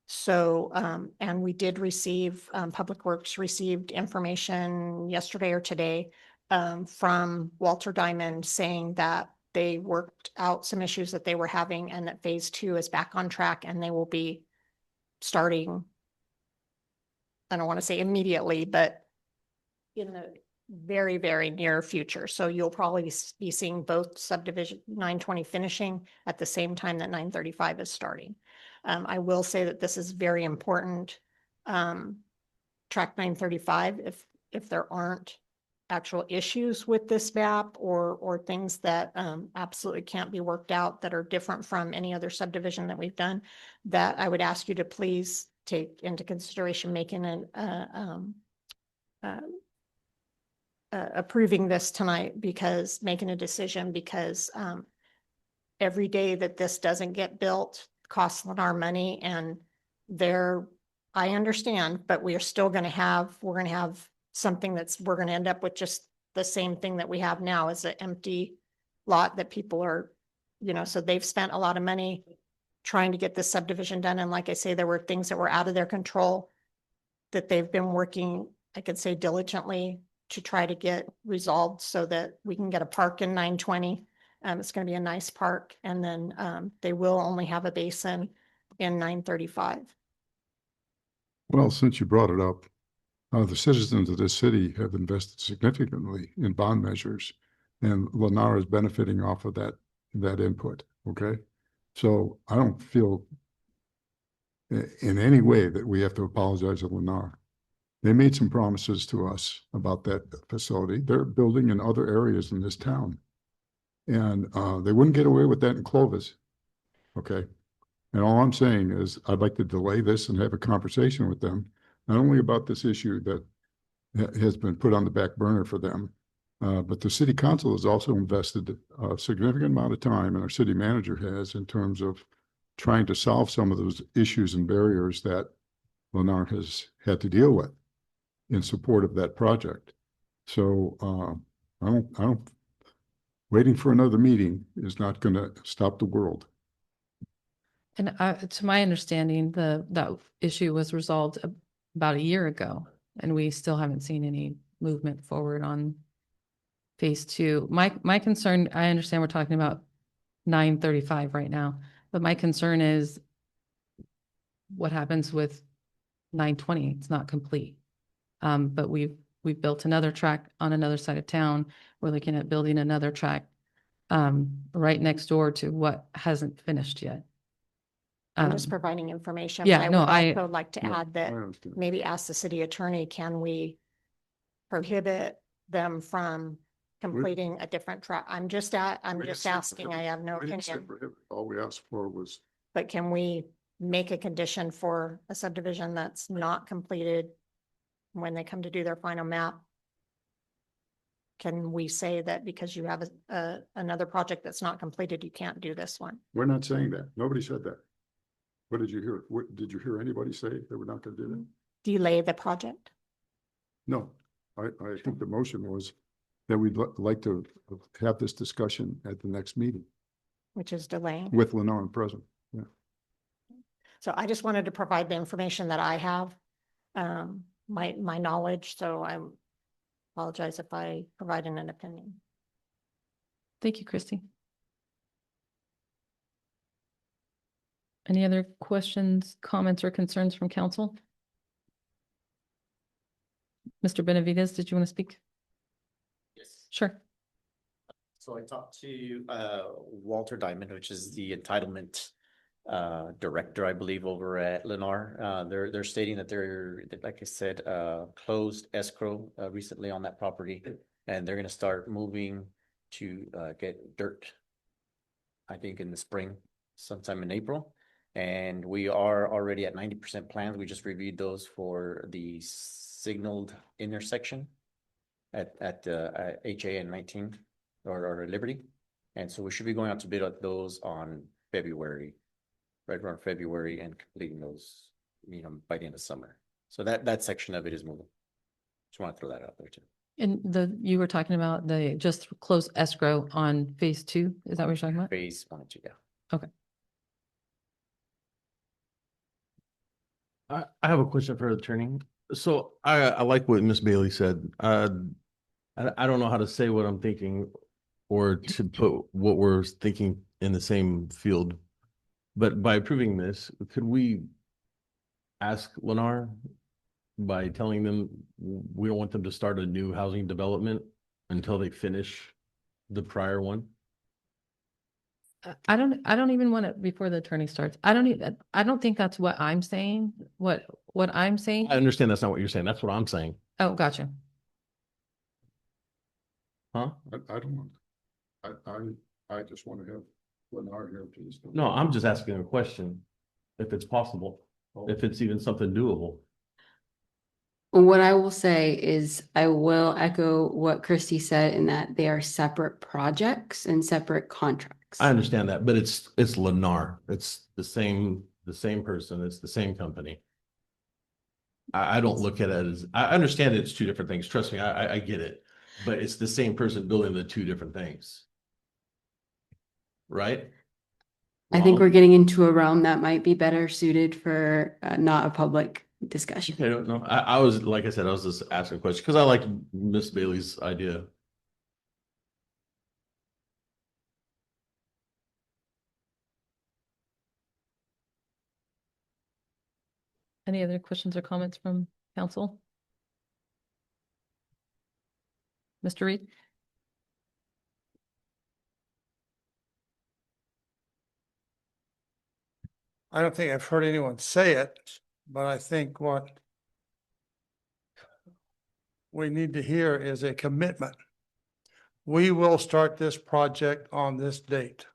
So, and we did receive, Public Works received information yesterday or today from Walter Diamond saying that they worked out some issues that they were having and that phase 2 is back on track and they will be starting, I don't want to say immediately, but in the very, very near future. So you'll probably be seeing both subdivision 920 finishing at the same time that 935 is starting. I will say that this is very important. Track 935, if there aren't actual issues with this map or things that absolutely can't be worked out that are different from any other subdivision that we've done, that I would ask you to please take into consideration making an approving this tonight, because making a decision, because every day that this doesn't get built costs Lennar money, and I understand, but we are still going to have, we're going to have something we're going to end up with just the same thing that we have now, is an empty lot that people are, so they've spent a lot of money trying to get this subdivision done. And like I say, there were things that were out of their control that they've been working, I could say, diligently to try to get resolved so that we can get a park in 920. It's going to be a nice park. And then they will only have a basin in 935. Well, since you brought it up, the citizens of this city have invested significantly in bond measures, and Lennar is benefiting off of that input. Okay, so I don't feel in any way that we have to apologize to Lennar. They made some promises to us about that facility. They're building in other areas in this town, and they wouldn't get away with that in Clovis. Okay, and all I'm saying is I'd like to delay this and have a conversation with them, not only about this issue that has been put on the back burner for them, but the city council has also invested a significant amount of time, and our city manager has, in terms of trying to solve some of those issues and barriers that Lennar has had to deal with in support of that project. So I don't, waiting for another meeting is not going to stop the world. And to my understanding, that issue was resolved about a year ago, and we still haven't seen any movement forward on phase 2. My concern, I understand we're talking about 935 right now, but my concern is what happens with 920. It's not complete. But we've built another track on another side of town. We're looking at building another track right next door to what hasn't finished yet. I'm just providing information. But Yeah, I no, would I also like to add that maybe ask the city attorney, can we prohibit them from completing a different track? I'm just asking. I have no opinion. All we asked for was. But can we make a condition for a subdivision that's not completed when they come to do their final map? Can we say that because you have another project that's not completed, you can't do this one? We're not saying that. Nobody said that. What did you hear? What did you hear anybody say they were not going to do that? Delay the project? No, I think the motion was that we'd like to have this discussion at the next meeting. Which is delaying. With Lennar present, yeah. So I just wanted to provide the information that I have, my knowledge. So apologize if I provided an opinion. Thank you, Christy. Any other questions, comments, or concerns from council? Mr. Benavides, did you want to speak? Yes. Sure. So I talked to Walter Diamond, which is the entitlement director, I believe, over at Lemoore. They're stating that like I said, closed escrow recently on that property, and they're gonna start moving to get dirt, I think in the spring, sometime in April. And we are already at 90% plans. We just reviewed those for the signaled intersection at HA and 19 or Liberty. And so we should be going out to bid on those on February, right around February, and completing those, by the end of summer. So that section of it is moving. Just want to throw that out there too. And you were talking about the just close escrow on phase 2. Is that what you're talking about? Phase 1 and 2, yeah. Okay. I have a question for the attorney. So I like what Miss Bailey said. I don't know how to say what I'm thinking or to put what we're thinking in the same field. But by approving this, could we ask Lennar by telling them we don't want them to start a new housing development until they finish the prior one? I don't even want it before the attorney starts. I don't think that's what I'm saying. What I'm saying. I understand that's not what you're saying. That's what I'm saying. Oh, gotcha. Huh? I don't want, I just want to have Lennar here, please. No, I'm just asking a question. If it's possible, if it's even something doable. What I will say is I will echo what Christy said in that they are separate projects and separate contracts. I understand that, but it's Lennar. It's the same person. It's the same company. I don't look at it as, I understand it's two different things. Trust me, I get it, but it's the same person building the two different things. Right? I think we're getting into a realm that might be better suited for not a public discussion. I don't know. I was, like I said, I was just asking a question because I like Miss Bailey's idea. Any other questions or comments from council? Mr. Reed? I don't think I've heard anyone say it, but I think what we need to hear is a commitment. We will start this project on this date.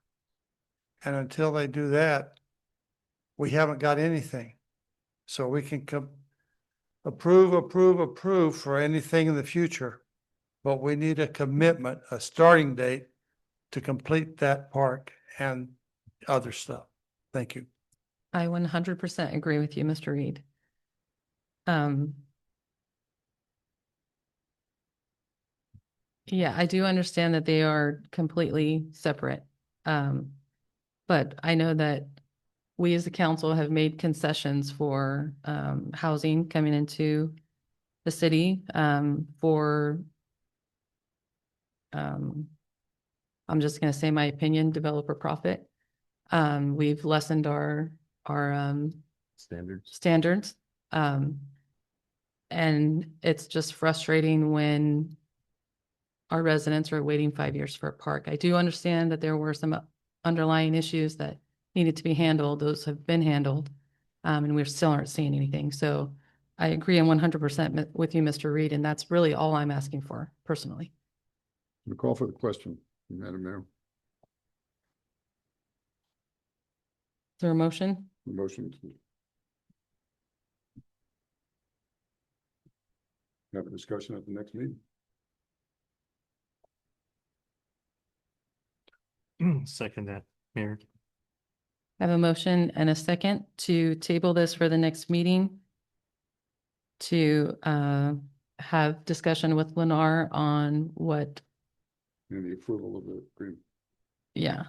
And until they do that, we haven't got anything. So we can approve for anything in the future. But we need a commitment, a starting date to complete that park and other stuff. Thank you. I 100% agree with you, Mr. Reed. Yeah, I do understand that they are completely separate. But I know that we as the council have made concessions for housing coming into the city for I'm just going to say my opinion, developer profit. We've lessened our standards. And it's just frustrating when our residents are waiting 5 years for a park. I do understand that there were some underlying issues that needed to be handled. Those have been handled. And we still aren't seeing anything. So I agree 100% with you, Mr. Reed, and that's really all I'm asking for personally. We call for the question, Madam Mayor. Is there a motion? The motion to have a discussion at the next meeting. Second that, Mayor. I have a motion and a second to table this for the next meeting to have discussion with Lennar on what. And the approval of the agreement. Yeah.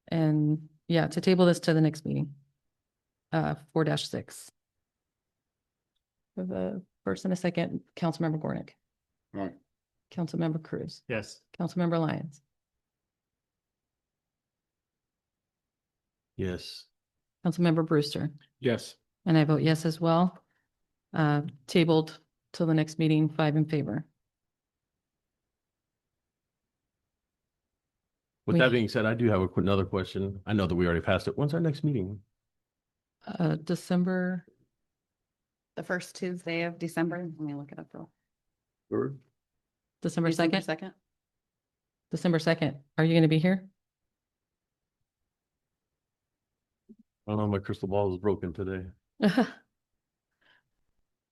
And yeah, to table this to the next meeting. 4-6. With a first and a second, Councilmember Gornick. All right. Councilmember Cruz, Yes. Councilmember Lyons, Yes. Councilmember Brewster, Yes. and I vote yes as well. Tabled till the next meeting, 5 in favor. With We- that being said, I do have another question. I know that we already passed it. When's our next meeting? December, The first Tuesday of December. Let me look it up real. Third, December December 2nd, 2nd. December 2nd. Are you going to be here? I don't know, my crystal ball is broken today.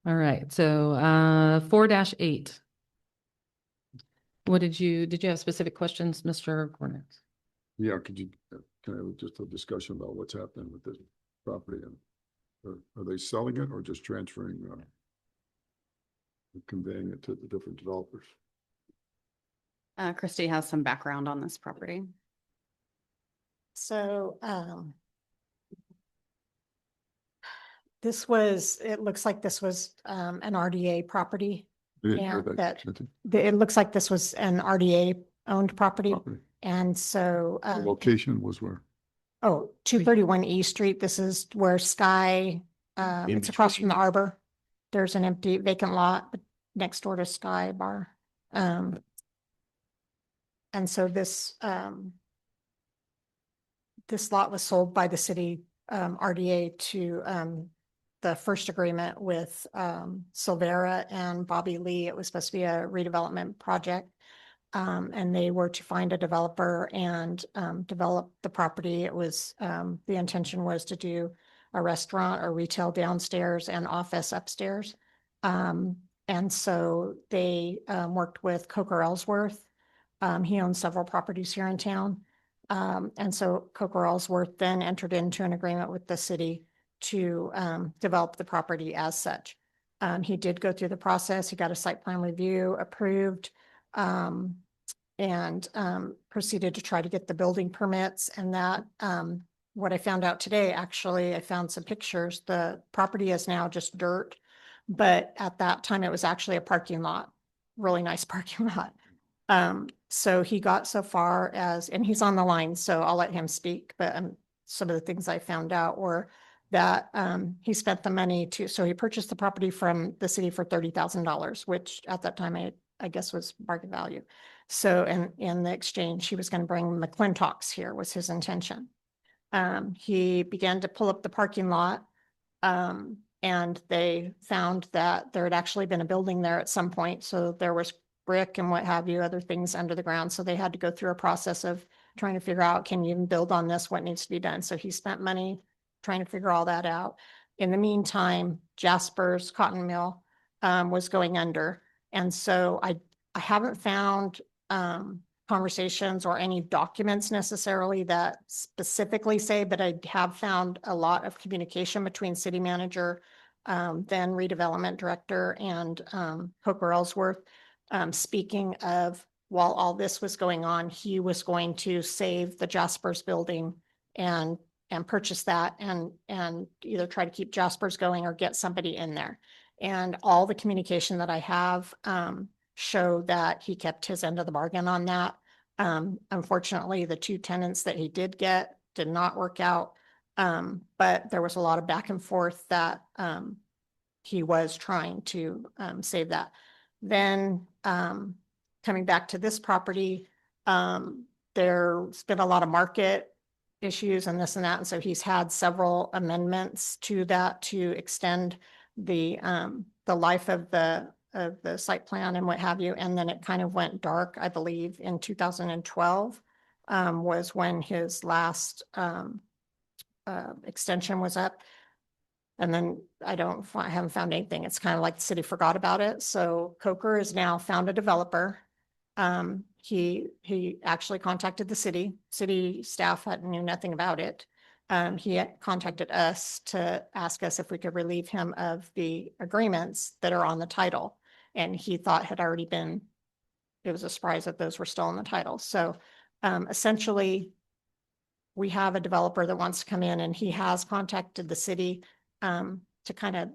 All right, so 4-8. What did you have specific questions, Mr. Gornick? yeah, could you, can I have just a discussion about what's happening with this property? And are they selling it or just transferring, conveying it to the different developers? Christy has some background on this property. So, it looks like this was, an RDA property. I didn't hear And that. it looks like this was an RDA owned property. Property. And so, The location was where? 231 E Street. This is where Sky, In it's across from between. the Arbor. There's an empty vacant lot next door to Sky Bar. And so this lot was sold by the city, RDA to, the first agreement with, Silvera and Bobby Lee. It was supposed to be a redevelopment project. And they were to find a developer and, develop the property. It was, the intention was to do a restaurant or retail downstairs and office upstairs. And so they, worked with Coker Ellsworth. He owns several properties here in town. And so Coker Ellsworth then entered into an agreement with the city to, develop the property as such. He did go through the process. He got a site plan review approved. And proceeded to try to get the building permits, and that, what I found out today, actually, I found some pictures. The property is now just dirt, but at that time it was actually a parking lot, really nice parking lot. So he got so far as, and he's on the line, so I'll let him speak, but some of the things I found out were that he spent the money so he purchased the property from the city for $30,000, which at that time I guess was market value. So in the exchange, he was going to bring McClintocks here, was his intention. He began to pull up the parking lot, and they found that there had actually been a building there at some point. So there was brick and what have you, other things under the ground. So they had to go through a process of trying to figure out, can you even build on this? What needs to be done? So he spent money trying to figure all that out. In the meantime, Jasper's Cotton Mill was going under. And so I haven't found conversations or any documents necessarily that specifically say, but I have found a lot of communication between city manager, then redevelopment director, and Coker Ellsworth. Speaking of, while all this was going on, he was going to save the Jasper's building and purchase that and either try to keep Jasper's going or get somebody in there. And all the communication that I have show that he kept his end of the bargain on that. Unfortunately, the 2 tenants that he did get did not work out. But there was a lot of back and forth that he was trying to save that. Then coming back to this property, there's been a lot of market issues and this and that. And so he's had several amendments to that to extend the life of the site plan and what have you. And then it kind of went dark, I believe, in 2012 was when his last extension was up. And then I haven't found anything. It's kind of like the city forgot about it. So Coker has now found a developer. He actually contacted the city staff knew nothing about it. He had contacted us to ask us if we could relieve him of the agreements that are on the title. And he thought had already been, it was a surprise that those were still in the title. So essentially, we have a developer that wants to come in, and he has contacted the city to kind of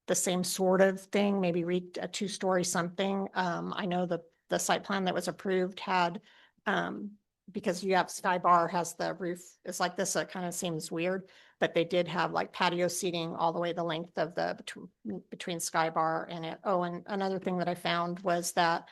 the same sort of thing, maybe read a 2-story something. I know the the site plan that was approved had, because you have Sky Bar has the roof, it's like this, so it kind of seems weird, but they did have like patio seating all the way the length of the between Sky Bar and it. Oh, and another thing that I found was that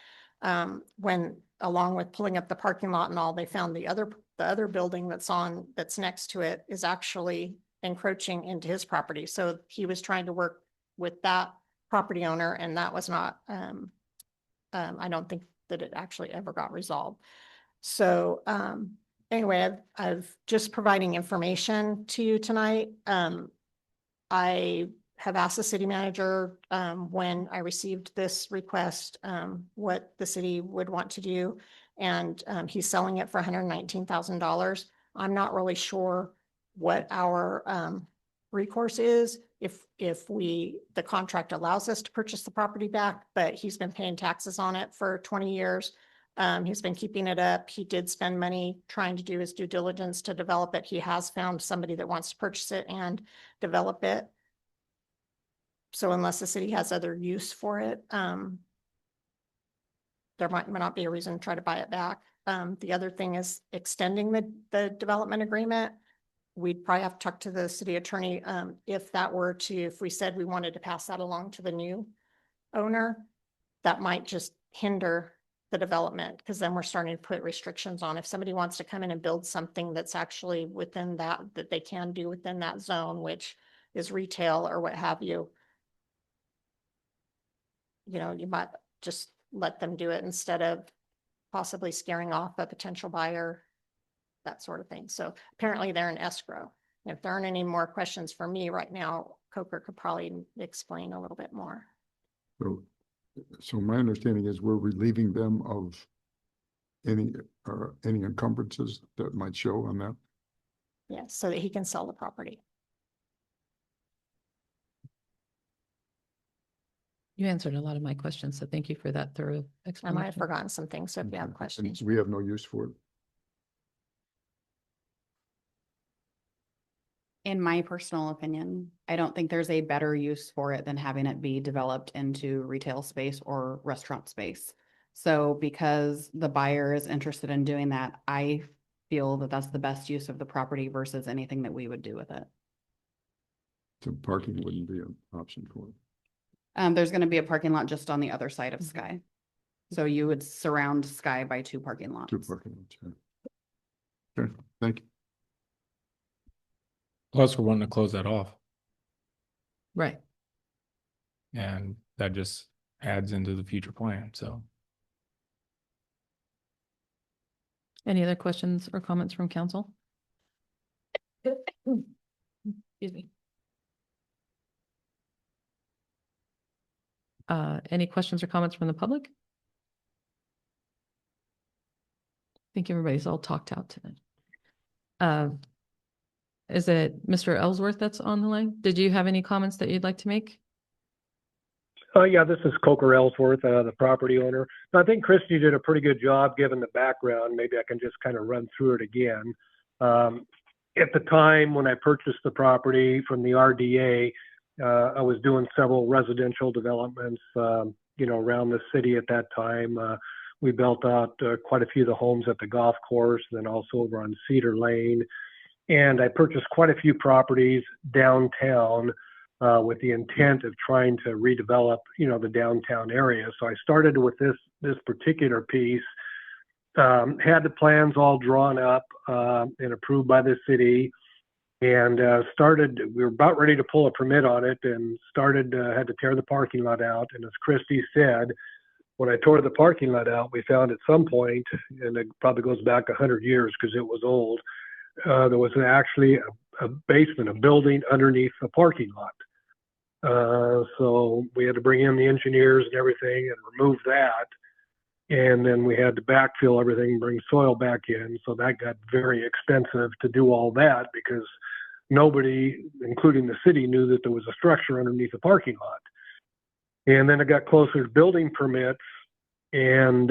when, along with pulling up the parking lot and all, they found the other building that's next to it is actually encroaching into his property. So he was trying to work with that property owner, and that was not, I don't think that it actually ever got resolved. So anyway, I've just providing information to you tonight. I have asked the city manager when I received this request what the city would want to do, and he's selling it for $119,000. I'm not really sure what our recourse is if the contract allows us to purchase the property back, but he's been paying taxes on it for 20 years. He's been keeping it up. He did spend money trying to do his due diligence to develop it. He has found somebody that wants to purchase it and develop it. So unless the city has other use for it, there might not be a reason to try to buy it back. The other thing is extending the development agreement. We'd probably have to talk to the city attorney if we said we wanted to pass that along to the new owner, that might just hinder the development, because then we're starting to put restrictions on if somebody wants to come in and build something that's actually within that they can do within that zone, which is retail or what have you. You know, you might just let them do it instead of possibly scaring off a potential buyer, that sort of thing. So apparently they're in escrow. If there aren't any more questions for me right now, Coker could probably explain a little bit more. So my understanding is we're relieving them of any encumbrances that might show on that. Yeah, so that he can sell the property. You answered a lot of my questions, so thank you for that thorough I explanation. might have forgotten some things, so if you have questions. And we have no use for it. In my personal opinion, I don't think there's a better use for it than having it be developed into retail space or restaurant space. So because the buyer is interested in doing that, I feel that that's the best use of the property versus anything that we would do with it. So parking wouldn't be an option for it. There's going to be a parking lot just on the other side of Sky. So you would surround Sky by two parking lots. Two parking lots, yeah. Okay, thank you. Plus, we're wanting to close that off, Right. and that just adds into the future plan, so. Any other questions or comments from council? Excuse me. Any questions or comments from the public? I think everybody's all talked out tonight. Is it Mr. Ellsworth that's on the line? Did you have any comments that you'd like to make? Yeah, this is Coker Ellsworth, the property owner. I think Christy did a pretty good job given the background. Maybe I can just kind of run through it again. At the time when I purchased the property from the RDA, I was doing several residential developments, around the city at that time. We built out quite a few of the homes at the golf course, then also over on Cedar Lane. And I purchased quite a few properties downtown with the intent of trying to redevelop, the downtown area. So I started with this particular piece, had the plans all drawn up and approved by the city, and we were about ready to pull a permit on it and had to tear the parking lot out. And as Christy said, when I tore the parking lot out, we found at some point, and it probably goes back 100 years because it was old, there was actually a basement, a building underneath the parking lot. So we had to bring in the engineers and everything and remove that. And then we had to backfill everything, bring soil back in. So that got very expensive to do all that because nobody, including the city, knew that there was a structure underneath the parking lot. And then it got closer to building permits and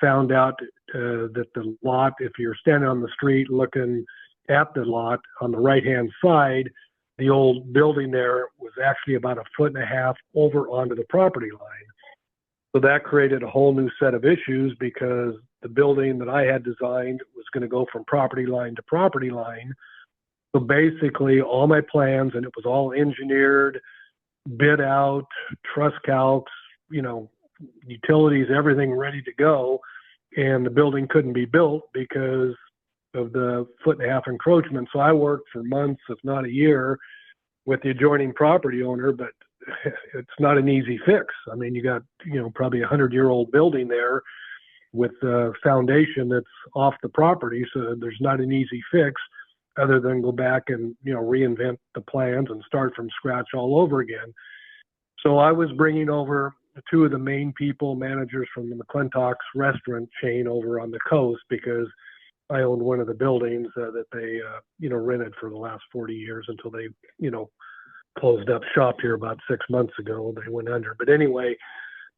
found out that the lot, if you're standing on the street looking at the lot on the right-hand side, the old building there was actually about 1.5 feet over onto the property line. So that created a whole new set of issues because the building that I had designed was going to go from property line to property line. So basically all my plans, and it was all engineered, bid out, truss calcs, you know, utilities, everything ready to go. And the building couldn't be built because of the 1.5 foot encroachment. So I worked for months, if not a year, with the adjoining property owner, but it's not an easy fix. I mean, you got, you know, probably 100-year-old building there with a foundation that's off the property. So there's not an easy fix other than go back and, you know, reinvent the plans and start from scratch all over again. So I was bringing over 2 of the main people, managers from the McClintock's restaurant chain over on the coast, because I owned one of the buildings that they, you know, rented for the last 40 years until they, you know, closed up shop here about 6 months ago. They went under. But anyway,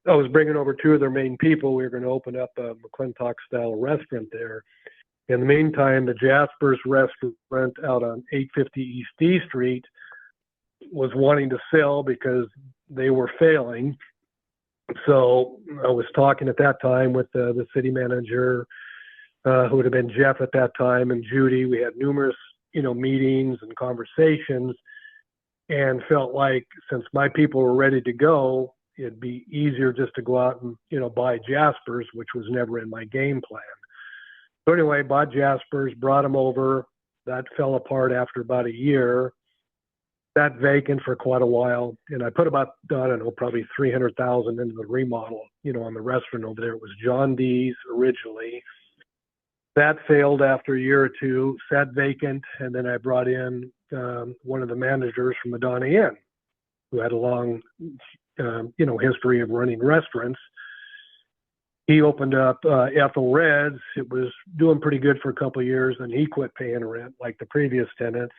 I was bringing over 2 of their main people. We were going to open up a McClintock style restaurant there. In the meantime, the Jasper's restaurant out on 850 East D Street was wanting to sell because they were failing. So I was talking at that time with the city manager, who would have been Jeff at that time, and Judy. We had numerous, you know, meetings and conversations, and felt like since my people were ready to go, it'd be easier just to go out and, you know, buy Jasper's, which was never in my game plan. So anyway, bought Jasper's, brought them over. That fell apart after about a year. Sat vacant for quite a while, and I put about, I don't know, probably 300,000 into the remodel, you know, on the restaurant over there. It was John D's originally. That failed after a year or two, sat vacant, and then I brought in one of the managers from Madonna Inn, who had a long, you know, history of running restaurants. He opened up Ethel Red's. It was doing pretty good for a couple of years, and he quit paying rent like the previous tenants.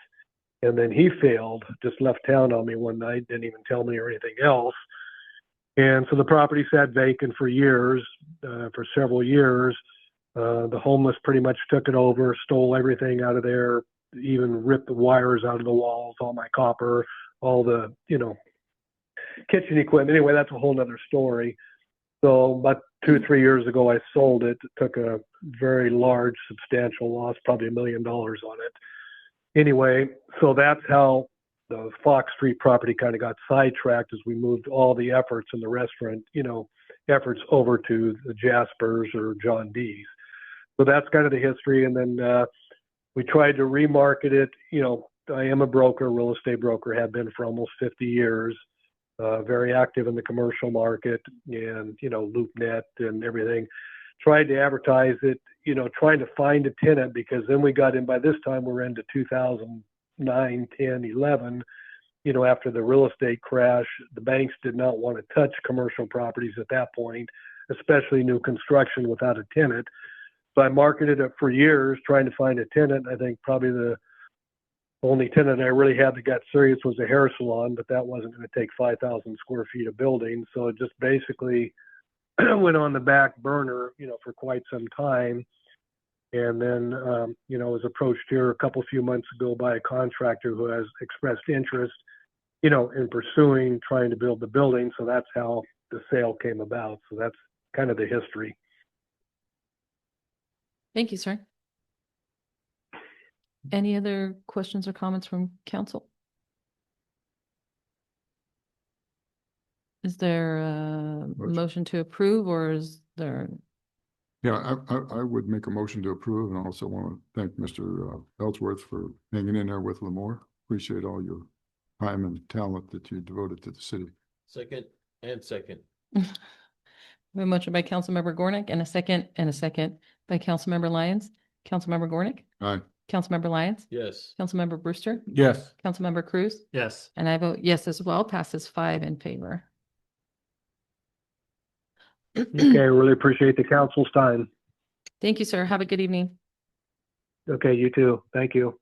And then he failed, just left town on me one night, didn't even tell me or anything else. And so the property sat vacant for years, for several years. The homeless pretty much took it over, stole everything out of there, even ripped the wires out of the walls, all my copper, all the, you know, kitchen equipment. Anyway, that's a whole nother story. So about 2 or 3 years ago, I sold it. It took a very large, substantial loss, probably $1 million on it. Anyway, so that's how the Fox Street property kind of got sidetracked as we moved all the efforts in the restaurant, you know, efforts over to the Jasper's or John D's. So that's kind of the history. And then we tried to remarket it. You know, I am a broker, real estate broker, have been for almost 50 years, very active in the commercial market and, you know, LoopNet and everything. Tried to advertise it, you know, trying to find a tenant, because then we got in, by this time we're into 2009, 10, 11, you know, after the real estate crash. The banks did not want to touch commercial properties at that point, especially new construction without a tenant. So I marketed it for years trying to find a tenant. I think probably the only tenant I really had that got serious was a hair salon, but that wasn't going to take 5,000 square feet of building. So it just basically went on the back burner, you know, for quite some time. And then, you know, was approached here a few months ago by a contractor who has expressed interest, you know, in pursuing trying to build the building. So that's how the sale came about. So that's kind of the history. Thank you, sir. Any other questions or comments from council? Is there a motion to approve, or is there? Yeah, I would make a motion to approve, and I also want to thank Mr. Ellsworth for hanging in there with Lemoore. Appreciate all your time and talent that you devoted to the city. Second. A motion by Councilmember Gornick and a second by Councilmember Lyons. Councilmember Gornick? Aye. Councilmember Lyons? Yes. Councilmember Brewster? Yes. Councilmember Cruz? Yes. And I vote yes as well. Passes 5 in favor. Okay, really appreciate the council's time. Thank you, sir. Have a good evening. Okay, you too. Thank you.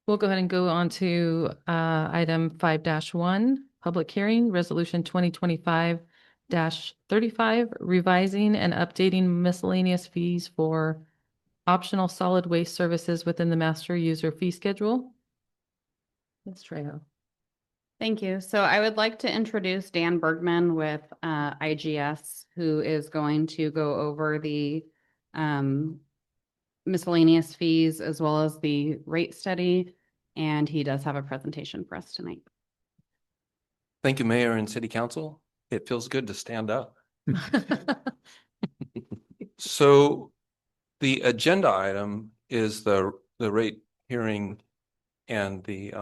We'll go ahead and go on to item 5-1, public hearing, resolution 2025-35, revising and updating miscellaneous fees for optional solid waste services within the master user fee schedule. Ms. Trejo. Thank you. So I would like to introduce Dan Bergman with IGS, who is going to go over the miscellaneous fees as well as the rate study. And he does have a presentation for us tonight. Thank you, Mayor and City Council. It feels good to stand up. So the agenda item is the rate hearing and the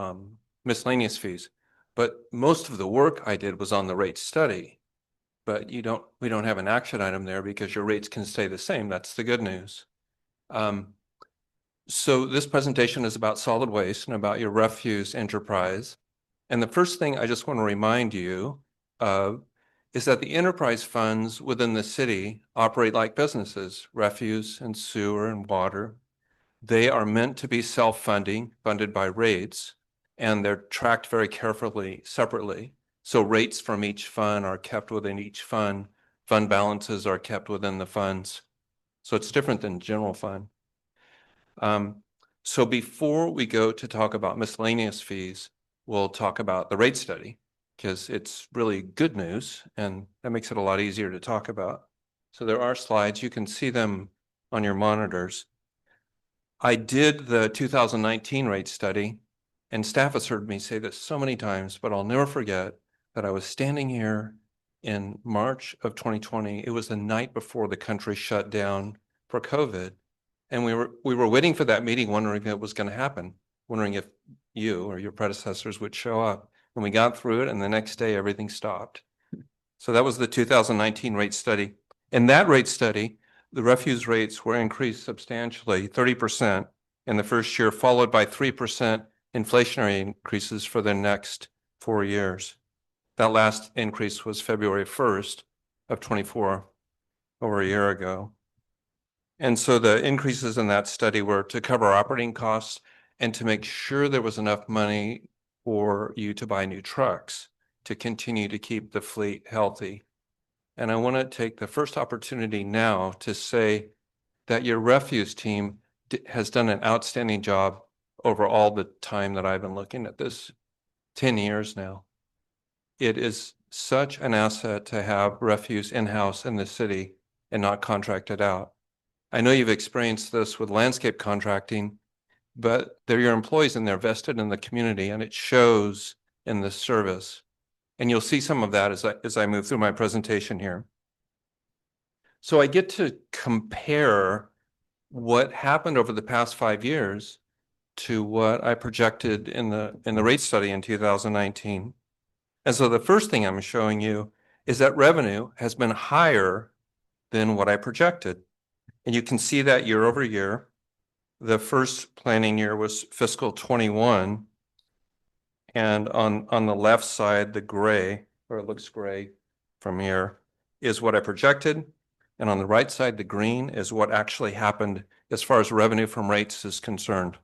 miscellaneous fees. But most of the work I did was on the rate study. But we don't have an action item there because your rates can stay the same. That's the good news. So this presentation is about solid waste and about your refuse enterprise. And the first thing I just want to remind you of is that the enterprise funds within the city operate like businesses, refuse and sewer and water. They are meant to be self-funding, funded by rates, and they're tracked very carefully separately. So rates from each fund are kept within each fund. Fund balances are kept within the funds. So it's different than general fund. So before we go to talk about miscellaneous fees, we'll talk about the rate study because it's really good news and that makes it a lot easier to talk about. So there are slides, you can see them on your monitors. I did the 2019 rate study and staff has heard me say this so many times, but I'll never forget that I was standing here in March of 2020. It was the night before the country shut down for COVID. And we were waiting for that meeting, wondering if it was going to happen, wondering if you or your predecessors would show up. And we got through it, and the next day everything stopped. So that was the 2019 rate study. In that rate study, the refuse rates were increased substantially, 30% in the first year, followed by 3% inflationary increases for the next 4 years. That last increase was February 1st of 24, over a year ago. And so the increases in that study were to cover operating costs and to make sure there was enough money for you to buy new trucks to continue to keep the fleet healthy. And I want to take the first opportunity now to say that your refuse team has done an outstanding job over all the time that I've been looking at this, 10 years now. It is such an asset to have refuse in-house in the city and not contracted out. I know you've experienced this with landscape contracting, but they're your employees and they're vested in the community and it shows in the service. And you'll see some of that as I move through my presentation here. So I get to compare what happened over the past 5 years to what I projected in the rate study in 2019. And so the first thing I'm showing you is that revenue has been higher than what I projected. And you can see that year over year. The first planning year was fiscal 21. And on the left side, the gray, or it looks gray from here, is what I projected. And on the right side, the green is what actually happened as far as revenue from rates is concerned.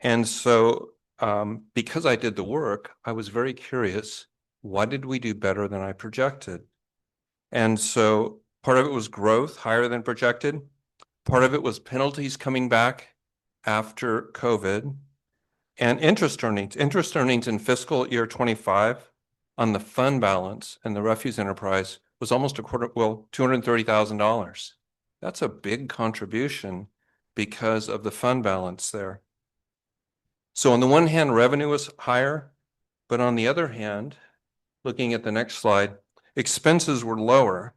And so because I did the work, I was very curious, why did we do better than I projected? And so part of it was growth higher than projected. Part of it was penalties coming back after COVID and interest earnings. Interest earnings in fiscal year 25 on the fund balance and the refuse enterprise was almost $230,000. That's a big contribution because of the fund balance there. So on the one hand, revenue was higher, but on the other hand, looking at the next slide, expenses were lower.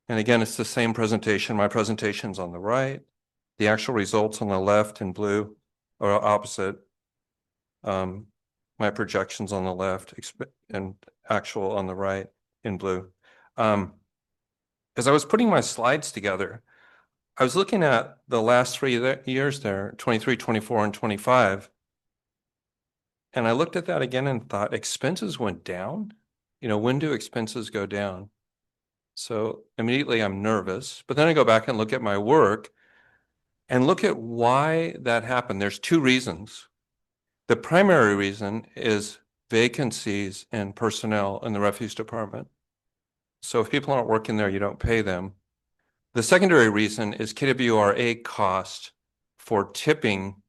And again, it's the same presentation. My presentation's on the right. The actual results on the left in blue are opposite. My projections on the left and actual on the right in blue. As I was putting my slides together, I was looking at the last 3 years there, 23, 24, and 25. And I looked at that again and thought expenses went down. You know, when do expenses go down? So immediately I'm nervous, but then I go back and look at my work and look at why that happened. There's 2 reasons. The primary reason is vacancies and personnel in the refuse department. So if people aren't working there, you don't pay them. The secondary reason is KWRA cost for tipping.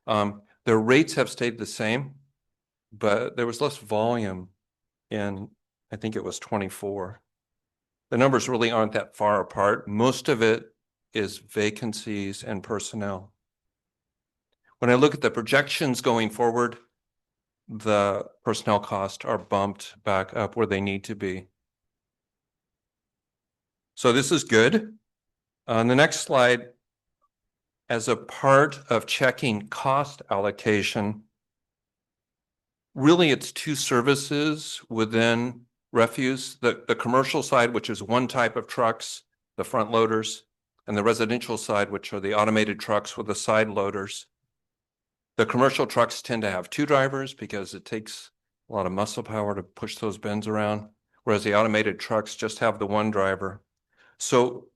The Their rates have stayed the same, but there was less volume in, I think it was 24. The numbers really aren't that far apart. Most of it is vacancies and personnel. When I look at the projections going forward, the personnel costs are bumped back up where they need to be. So this is good. On the next slide, as a part of checking cost allocation, really it's two services within refuse, the commercial side, which is one type of trucks, the front loaders, and the residential side, which are the automated trucks with the side loaders. The commercial trucks tend to have two drivers because it takes a lot of muscle power to push those bins around, whereas the automated trucks just have the one driver. So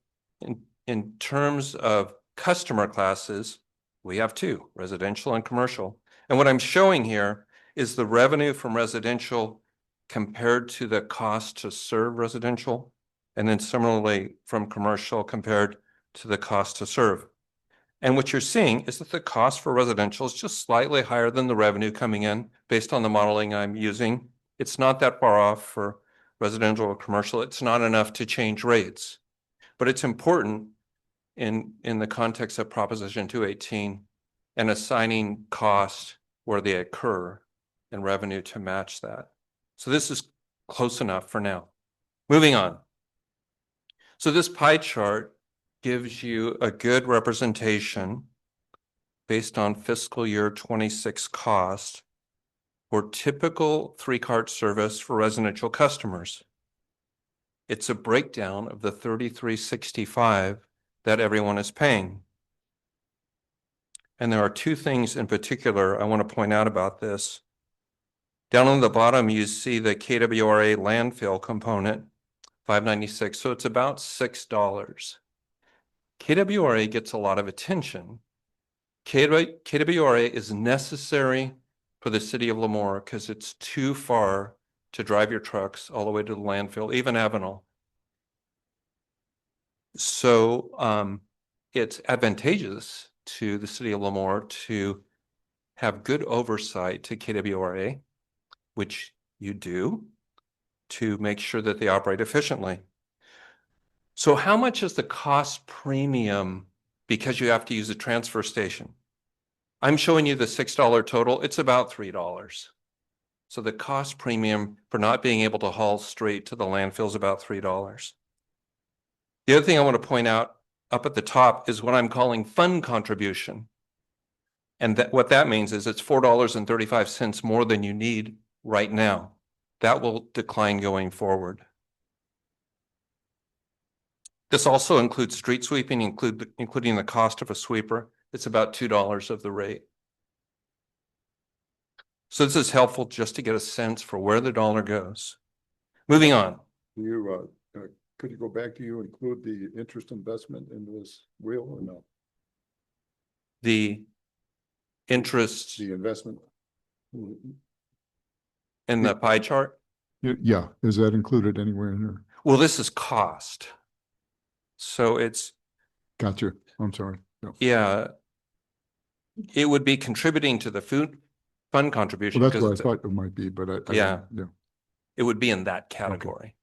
in terms of customer classes, we have two, residential and commercial. And what I'm showing here is the revenue from residential compared to the cost to serve residential, and then similarly from commercial compared to the cost to serve. And what you're seeing is that the cost for residential is just slightly higher than the revenue coming in based on the modeling I'm using. It's not that far off for residential or commercial. It's not enough to change rates, but it's important in the context of Proposition 218 and assigning cost where they occur and revenue to match that. So this is close enough for now. Moving on. So this pie chart gives you a good representation based on fiscal year 26 cost for typical three-cart service for residential customers. It's a breakdown of the $33.65 that everyone is paying. And there are two things in particular I want to point out about this. Down on the bottom, you see the KWRA landfill component, $5.96, so it's about $6. KWRA gets a lot of attention. KWRA is necessary for the city of Lemoore because it's too far to drive your trucks all the way to the landfill, even Avenel. So it's advantageous to the city of Lemoore to have good oversight to KWRA, which you do, to make sure that they operate efficiently. So how much is the cost premium because you have to use a transfer station? I'm showing you the $6 total. It's about $3. So the cost premium for not being able to haul straight to the landfill is about $3. The other thing I want to point out up at the top is what I'm calling fund contribution. And what that means is it's $4.35 more than you need right now. That will decline going forward. This also includes street sweeping, including the cost of a sweeper. It's about $2 of the rate. So this is helpful just to get a sense for where the dollar goes. Moving on. Could you go back? Do you include the interest investment in this wheel or no? The interest. The investment. In the pie chart? Yeah. Is that included anywhere in there? Well, this is cost. So it's. Gotcha. I'm sorry. No. Yeah. It would be contributing to the food fund contribution. Well, that's what I thought it might be, but yeah. Yeah. It would be in that category.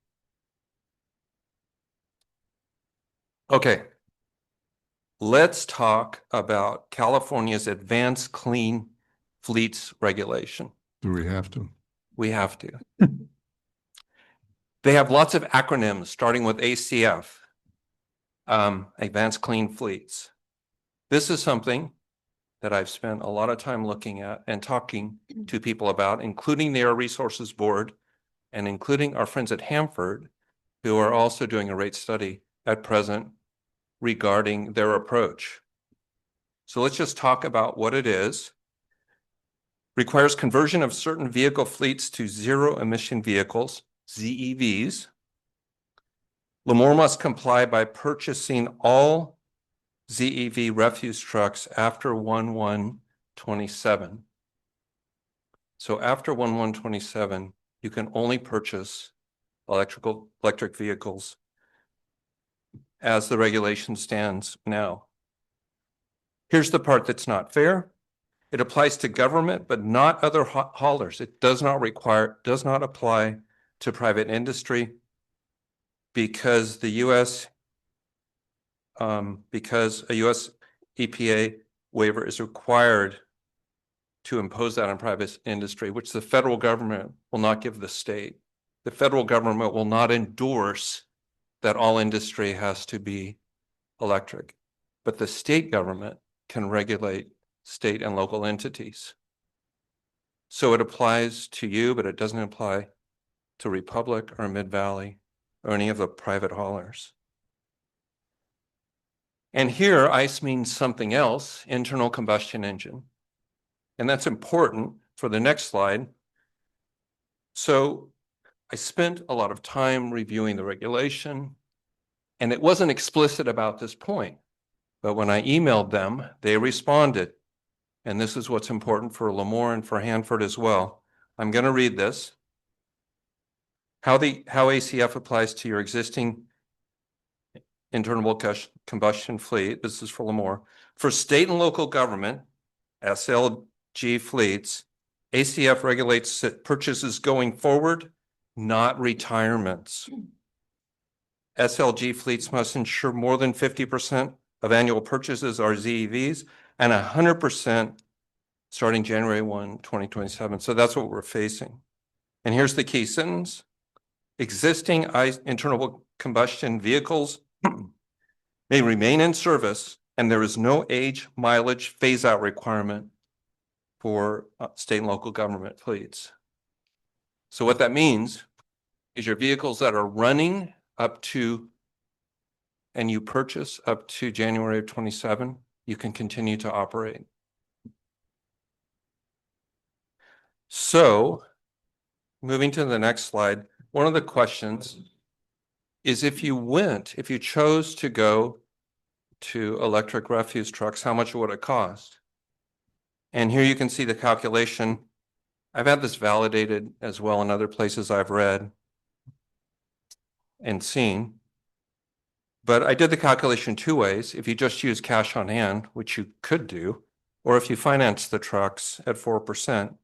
Okay. Let's talk about California's Advanced Clean Fleets regulation. Do we have to? We have to. They have lots of acronyms starting with ACF, Advanced Clean Fleets. This is something that I've spent a lot of time looking at and talking to people about, including the Air Resources Board and including our friends at Hanford, who are also doing a rate study at present regarding their approach. So let's just talk about what it is. Requires conversion of certain vehicle fleets to zero emission vehicles, ZEVs. Lemoore must comply by purchasing all ZEV refuse trucks after 1/1/27. So after 1/1/27, you can only purchase electric vehicles as the regulation stands now. Here's the part that's not fair. It applies to government, but not other haulers. It does not apply to private industry because the US, because a US EPA waiver is required to impose that on private industry, which the federal government will not give the state. The federal government will not endorse that all industry has to be electric, but the state government can regulate state and local entities. So it applies to you, but it doesn't apply to Republic or Mid-Valley or any of the private haulers. And here ICE means something else, internal combustion engine. And that's important for the next slide. So I spent a lot of time reviewing the regulation, and it wasn't explicit about this point. But when I emailed them, they responded. And this is what's important for Lemoore and for Hanford as well. I'm going to read this. How ACF applies to your existing internal combustion fleet. This is for Lemoore. For state and local government, SLG fleets, ACF regulates purchases going forward, not retirements. SLG fleets must ensure more than 50% of annual purchases are ZEVs and 100% starting January 1, 2027. So that's what we're facing. And here's the key sentence. Existing internal combustion vehicles may remain in service, and there is no age, mileage, phase-out requirement for state and local government fleets. So what that means is your vehicles that are running up to, and you purchase up to January of 27, you can continue to operate. So moving to the next slide, one of the questions is if you chose to go to electric refuse trucks, how much would it cost? And here you can see the calculation. I've had this validated as well in other places I've read and seen. But I did the calculation two ways. If you just use cash on hand, which you could do, or if you finance the trucks at 4%,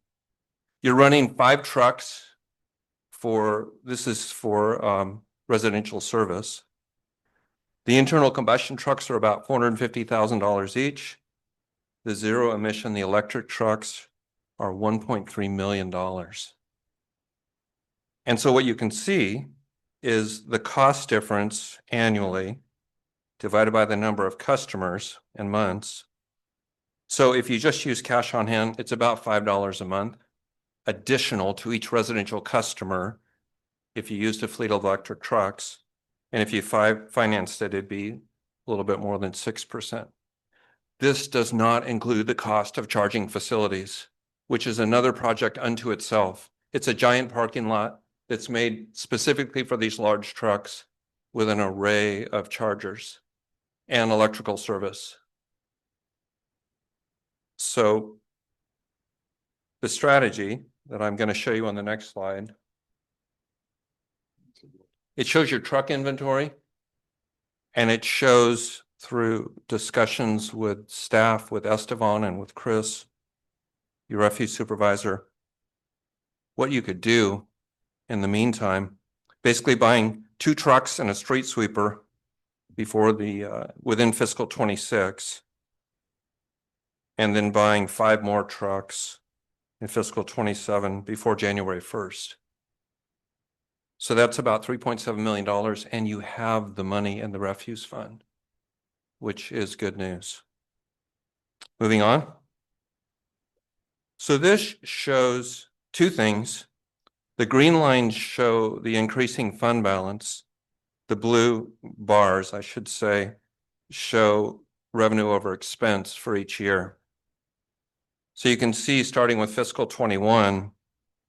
you're running 5 trucks this is for residential service. The internal combustion trucks are about $450,000 each. The zero emission, the electric trucks are $1.3 million. And so what you can see is the cost difference annually divided by the number of customers and months. So if you just use cash on hand, it's about $5 a month additional to each residential customer if you used a fleet of electric trucks. And if you financed it, it'd be a little bit more than 6%. This does not include the cost of charging facilities, which is another project unto itself. It's a giant parking lot that's made specifically for these large trucks with an array of chargers and electrical service. So the strategy that I'm going to show you on the next slide, it shows your truck inventory, and it shows through discussions with staff, with Estevan and with Chris, your refuse supervisor, what you could do in the meantime. Basically buying 2 trucks and a street sweeper before within fiscal 26, and then buying 5 more trucks in fiscal 27 before January 1st. So that's about $3.7 million, and you have the money in the refuse fund, which is good news. Moving on. So this shows 2 things. The green lines show the increasing fund balance. The blue bars, I should say, show revenue over expense for each year. So you can see starting with fiscal 21,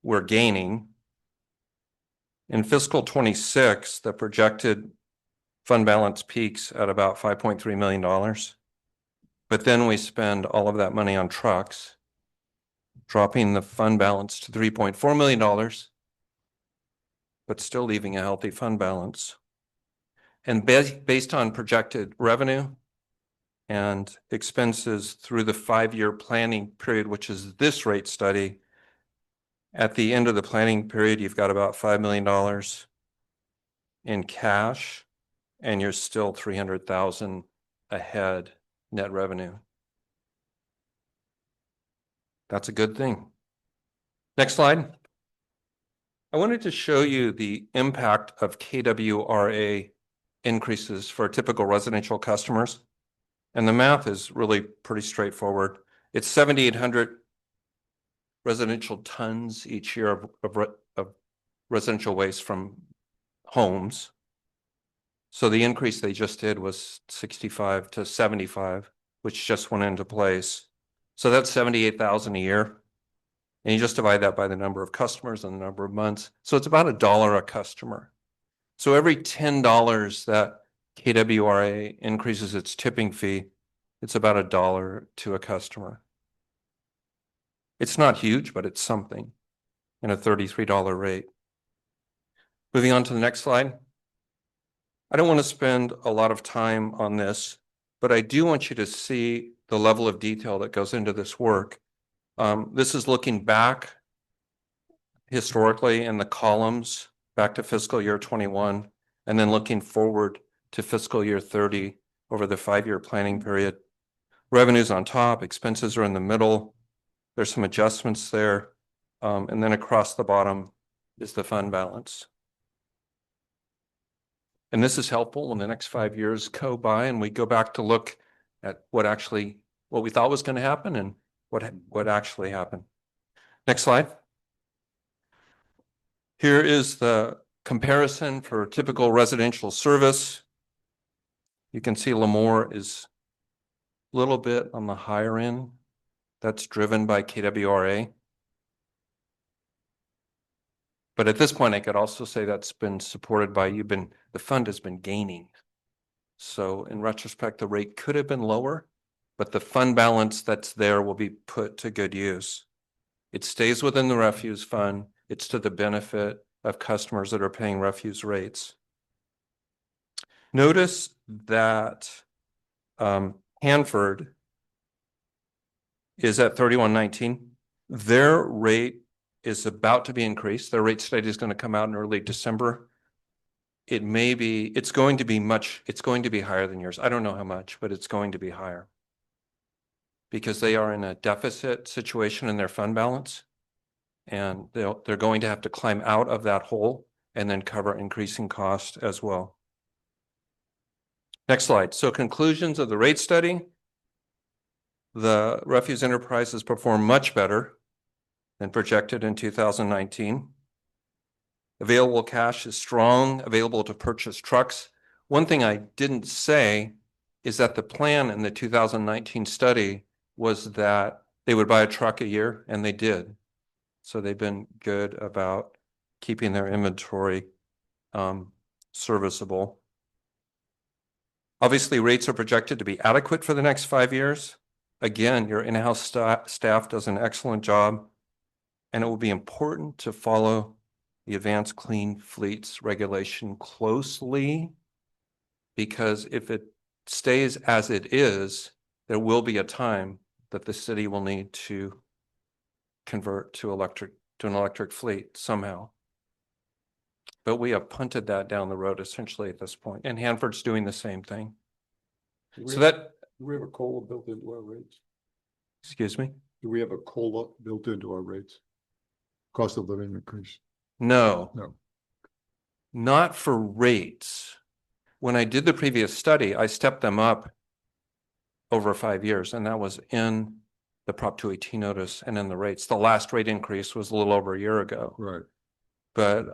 we're gaining. In fiscal 26, the projected fund balance peaks at about $5.3 million. But then we spend all of that money on trucks, dropping the fund balance to $3.4 million, but still leaving a healthy fund balance. And based on projected revenue and expenses through the 5-year planning period, which is this rate study. At the end of the planning period, you've got about $5 million in cash, and you're still 300,000 ahead net revenue. That's a good thing. Next slide. I wanted to show you the impact of KWRA increases for typical residential customers. And the math is really pretty straightforward. It's 7,800 residential tons each year of residential waste from homes. So the increase they just did was 65 to 75, which just went into place. So that's 78,000 a year. And you just divide that by the number of customers and the number of months. So it's about $1 a customer. So every $10 that KWRA increases its tipping fee, it's about $1 to a customer. It's not huge, but it's something in a $33 rate. Moving on to the next slide. I don't want to spend a lot of time on this, but I do want you to see the level of detail that goes into this work. This is looking back historically in the columns back to fiscal year 21, and then looking forward to fiscal year 30 over the 5-year planning period. Revenues on top, expenses are in the middle. There's some adjustments there. And then across the bottom is the fund balance. And this is helpful when the next 5 years go by and we go back to look at what we thought was going to happen and what actually happened. Next slide. Here is the comparison for typical residential service. You can see Lemoore is a little bit on the higher end. That's driven by KWRA. But at this point, I could also say that's been supported by the fund has been gaining. So in retrospect, the rate could have been lower, but the fund balance that's there will be put to good use. It stays within the refuse fund. It's to the benefit of customers that are paying refuse rates. Notice that Hanford is at 3119. Their rate is about to be increased. Their rate study is going to come out in early December. It's going to be higher than yours. I don't know how much, but it's going to be higher because they are in a deficit situation in their fund balance, and they're going to have to climb out of that hole and then cover increasing cost as well. Next slide. So conclusions of the rate study. The refuse enterprises perform much better than projected in 2019. Available cash is strong, available to purchase trucks. One thing I didn't say is that the plan in the 2019 study was that they would buy a truck a year, and they did. So they've been good about keeping their inventory serviceable. Obviously, rates are projected to be adequate for the next 5 years. Again, your in-house staff does an excellent job, and it will be important to follow the Advanced Clean Fleets regulation closely, because if it stays as it is, there will be a time that the city will need to convert to an electric fleet somehow. But we have punted that down the road essentially at this point, and Hanford's doing the same thing. Do we have a COLA built into our rates? Excuse me? Do we have a COLA built into our rates? Cost of living increase? No. No. Not for rates. When I did the previous study, I stepped them up over 5 years, and that was in the Prop 218 notice and in the rates. The last rate increase was a little over a year ago. Right. But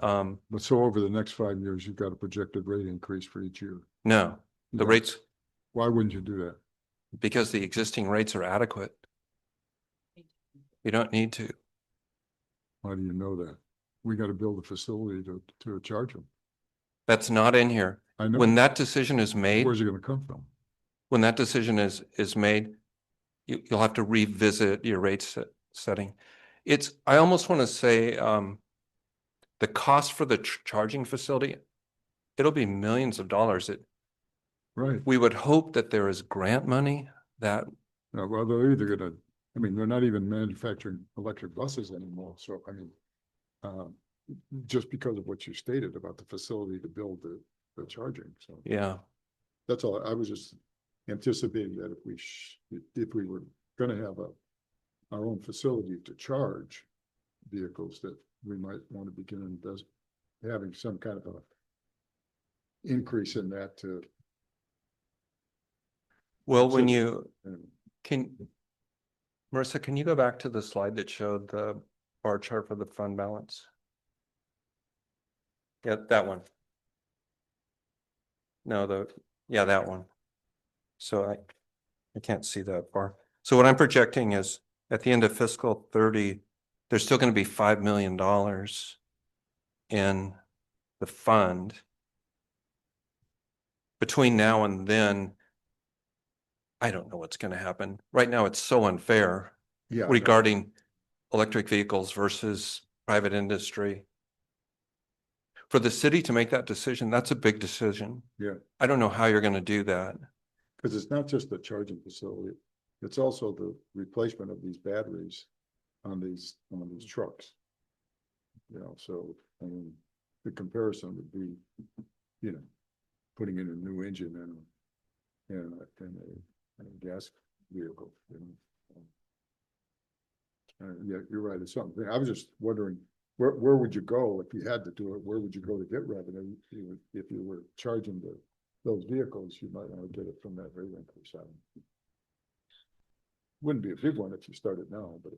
so over the next 5 years, you've got a projected rate increase for each year. no, the rates. Why wouldn't you do that? Because the existing rates are adequate. You don't need to. How do you know that? We got to build a facility to charge them. That's not in here. I know. When that decision is made, Where's it going to come from? when that decision is made, you'll have to revisit your rate setting. I almost want to say the cost for the charging facility, it'll be millions of dollars. Right. We would hope that there is grant money that, Well, they're either gonna, I mean, they're not even manufacturing electric buses anymore, so I mean, just because of what you stated about the facility to build the charging, so. yeah. That's all, I was just anticipating that if we were gonna have our own facility to charge vehicles, that we might want to begin having some kind of a increase in that to. Well, when you, and Marissa, can you go back to the slide that showed the bar chart for the fund balance? Yeah, that one. No, yeah, that one. So I can't see that bar. So what I'm projecting is at the end of fiscal 30, there's still going to be $5 million in the fund. Between now and then, I don't know what's going to happen. Right now, it's so unfair regarding electric vehicles versus private industry. For the city to make that decision, that's a big decision. Yeah. I don't know how you're going to do that. Because it's not just the charging facility, it's also the replacement of these batteries on these trucks. You know, so I mean, the comparison would be, you know, putting in a new engine and a gas vehicle. You know? Yeah, you're right. It's something. I was just wondering, where would you go if you had to do it? Where would you go to get revenue? If you were charging those vehicles, you might want to get it from that rate increase. Wouldn't be a big one if you started now, but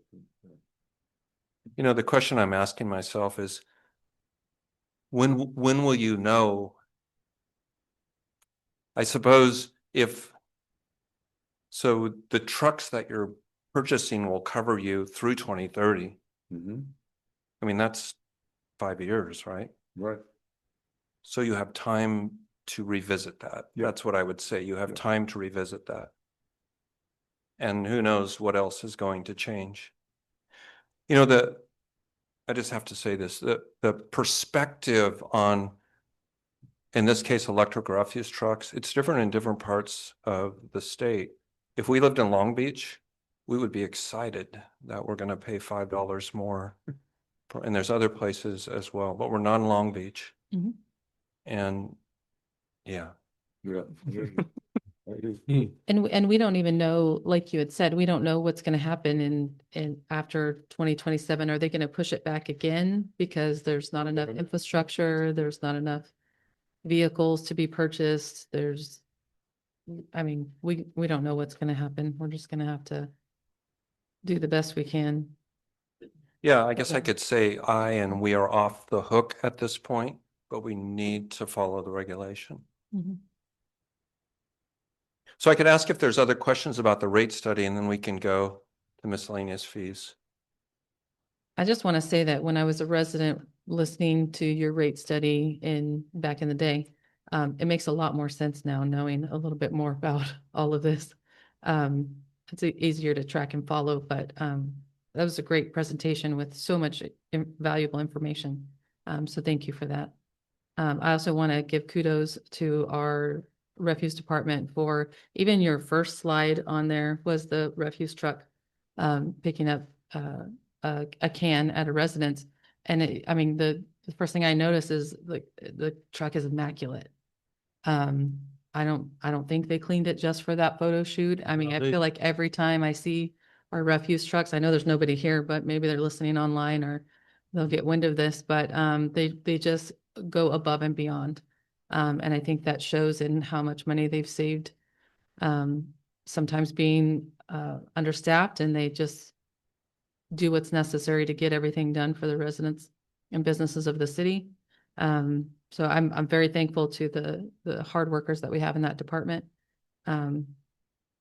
You know, the question I'm asking myself is, when will you know? I suppose so the trucks that you're purchasing will cover you through 2030. I mean, that's 5 years, right? Right. So you have time to revisit that. That's what I would say. You have time to revisit that. And who knows what else is going to change. You know, I just have to say this, the perspective on, in this case, electric refuse trucks, it's different in different parts of the state. If we lived in Long Beach, we would be excited that we're going to pay $5 more. And there's other places as well, but we're not in Long Beach. Mm-hmm. And yeah. And we don't even know, like you had said, we don't know what's going to happen in after 2027. Are they going to push it back again because there's not enough infrastructure, there's not enough vehicles to be purchased? I mean, we don't know what's going to happen. We're just going to have to do the best we can. Yeah, I guess I could say and we are off the hook at this point, but we need to follow the regulation. Mm-hmm. So I could ask if there's other questions about the rate study, and then we can go to miscellaneous fees. I just want to say that when I was a resident listening to your rate study back in the day, it makes a lot more sense now knowing a little bit more about all of this. It's easier to track and follow, but that was a great presentation with so much valuable information. So thank you for that. I also want to give kudos to our refuse department for even your first slide on there was the refuse truck picking up a can at a residence. And I mean, the first thing I noticed is the truck is immaculate. I don't think they cleaned it just for that photo shoot. I mean, I feel like every time I see our refuse trucks, I know there's nobody here, but maybe they're listening online or they'll get wind of this, but they just go above and beyond. And I think that shows in how much money they've saved, sometimes being understaffed, and they just do what's necessary to get everything done for the residents and businesses of the city. So I'm very thankful to the hard workers that we have in that department.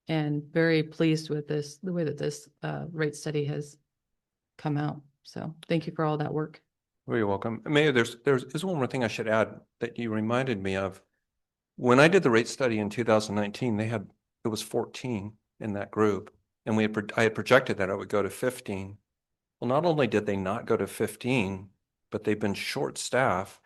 And very pleased with the way that this rate study has come out. So thank you for all that work. You're welcome. Mayor, there's one more thing I should add that you reminded me of. When I did the rate study in 2019, it was 14 in that group, and I had projected that it would go to 15. Well, not only did they not go to 15, but they've been short staffed,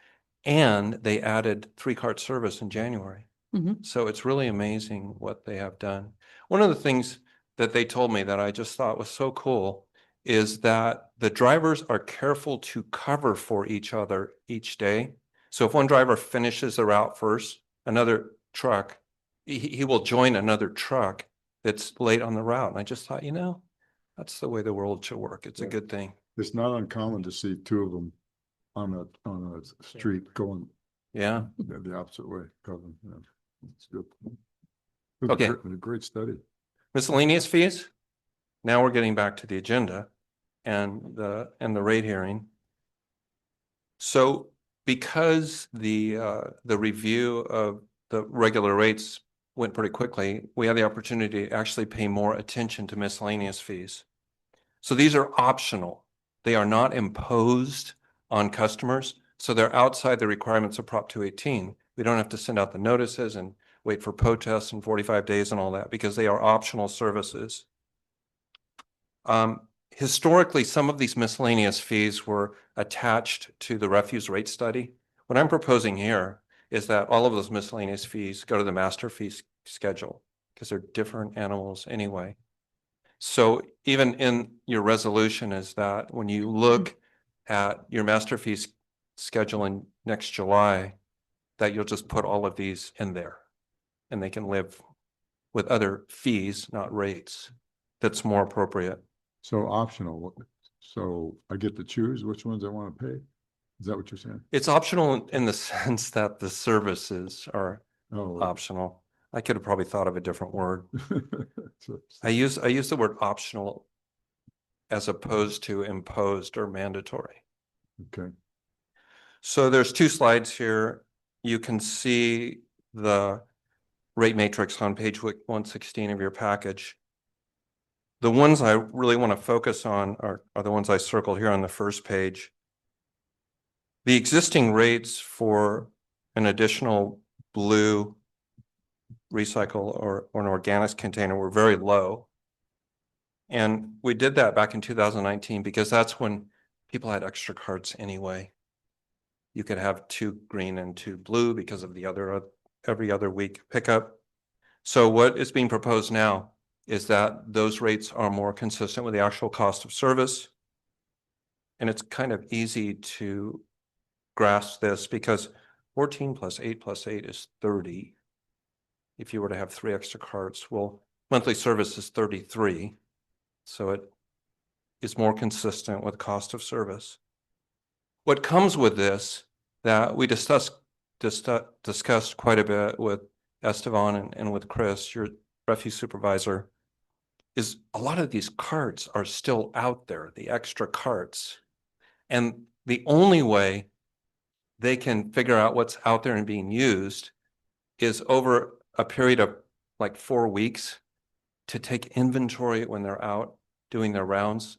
and they added 3-cart service in January. Mhm. So it's really amazing what they have done. One of the things that they told me that I just thought was so cool is that the drivers are careful to cover for each other each day. So if one driver finishes the route first, another truck, he will join another truck that's late on the route. And I just thought, that's the way the world should work. It's a good thing. It's not uncommon to see two of them on a street going Yeah. the opposite way, covering. Yeah. It's good. Okay. A great study. Miscellaneous fees. Now we're getting back to the agenda and the rate hearing. So because the review of the regular rates went pretty quickly, we had the opportunity to actually pay more attention to miscellaneous fees. So these are optional. They are not imposed on customers. So they're outside the requirements of Prop 218. We don't have to send out the notices and wait for protests in 45 days and all that because they are optional services. Historically, some of these miscellaneous fees were attached to the refuse rate study. What I'm proposing here is that all of those miscellaneous fees go to the master fee schedule because they're different animals anyway. So even in your resolution is that when you look at your master fees schedule in next July, that you'll just put all of these in there and they can live with other fees, not rates. That's more appropriate. So optional. So I get to choose which ones I want to pay. Is that what you're saying? It's optional in the sense that the services are Oh, optional. I could have probably thought of a different word. so- I use the word optional as opposed to imposed or mandatory. okay. So there's two slides here. You can see the rate matrix on page 116 of your package. The ones I really want to focus on are the ones I circled here on the first page. The existing rates for an additional blue recycle or an organics container were very low. And we did that back in 2019 because that's when people had extra carts anyway. You could have 2 green and 2 blue because of the every other week pickup. So what is being proposed now is that those rates are more consistent with the actual cost of service. And it's kind of easy to grasp this because 14 plus 8 plus 8 is 30. If you were to have 3 extra carts, well, monthly service is 33. So it is more consistent with cost of service. What comes with this that we discussed quite a bit with Esteban and with Chris, your refuse supervisor, is a lot of these carts are still out there, the extra carts. And the only way they can figure out what's out there and being used is over a period of like 4 weeks to take inventory when they're out doing their rounds.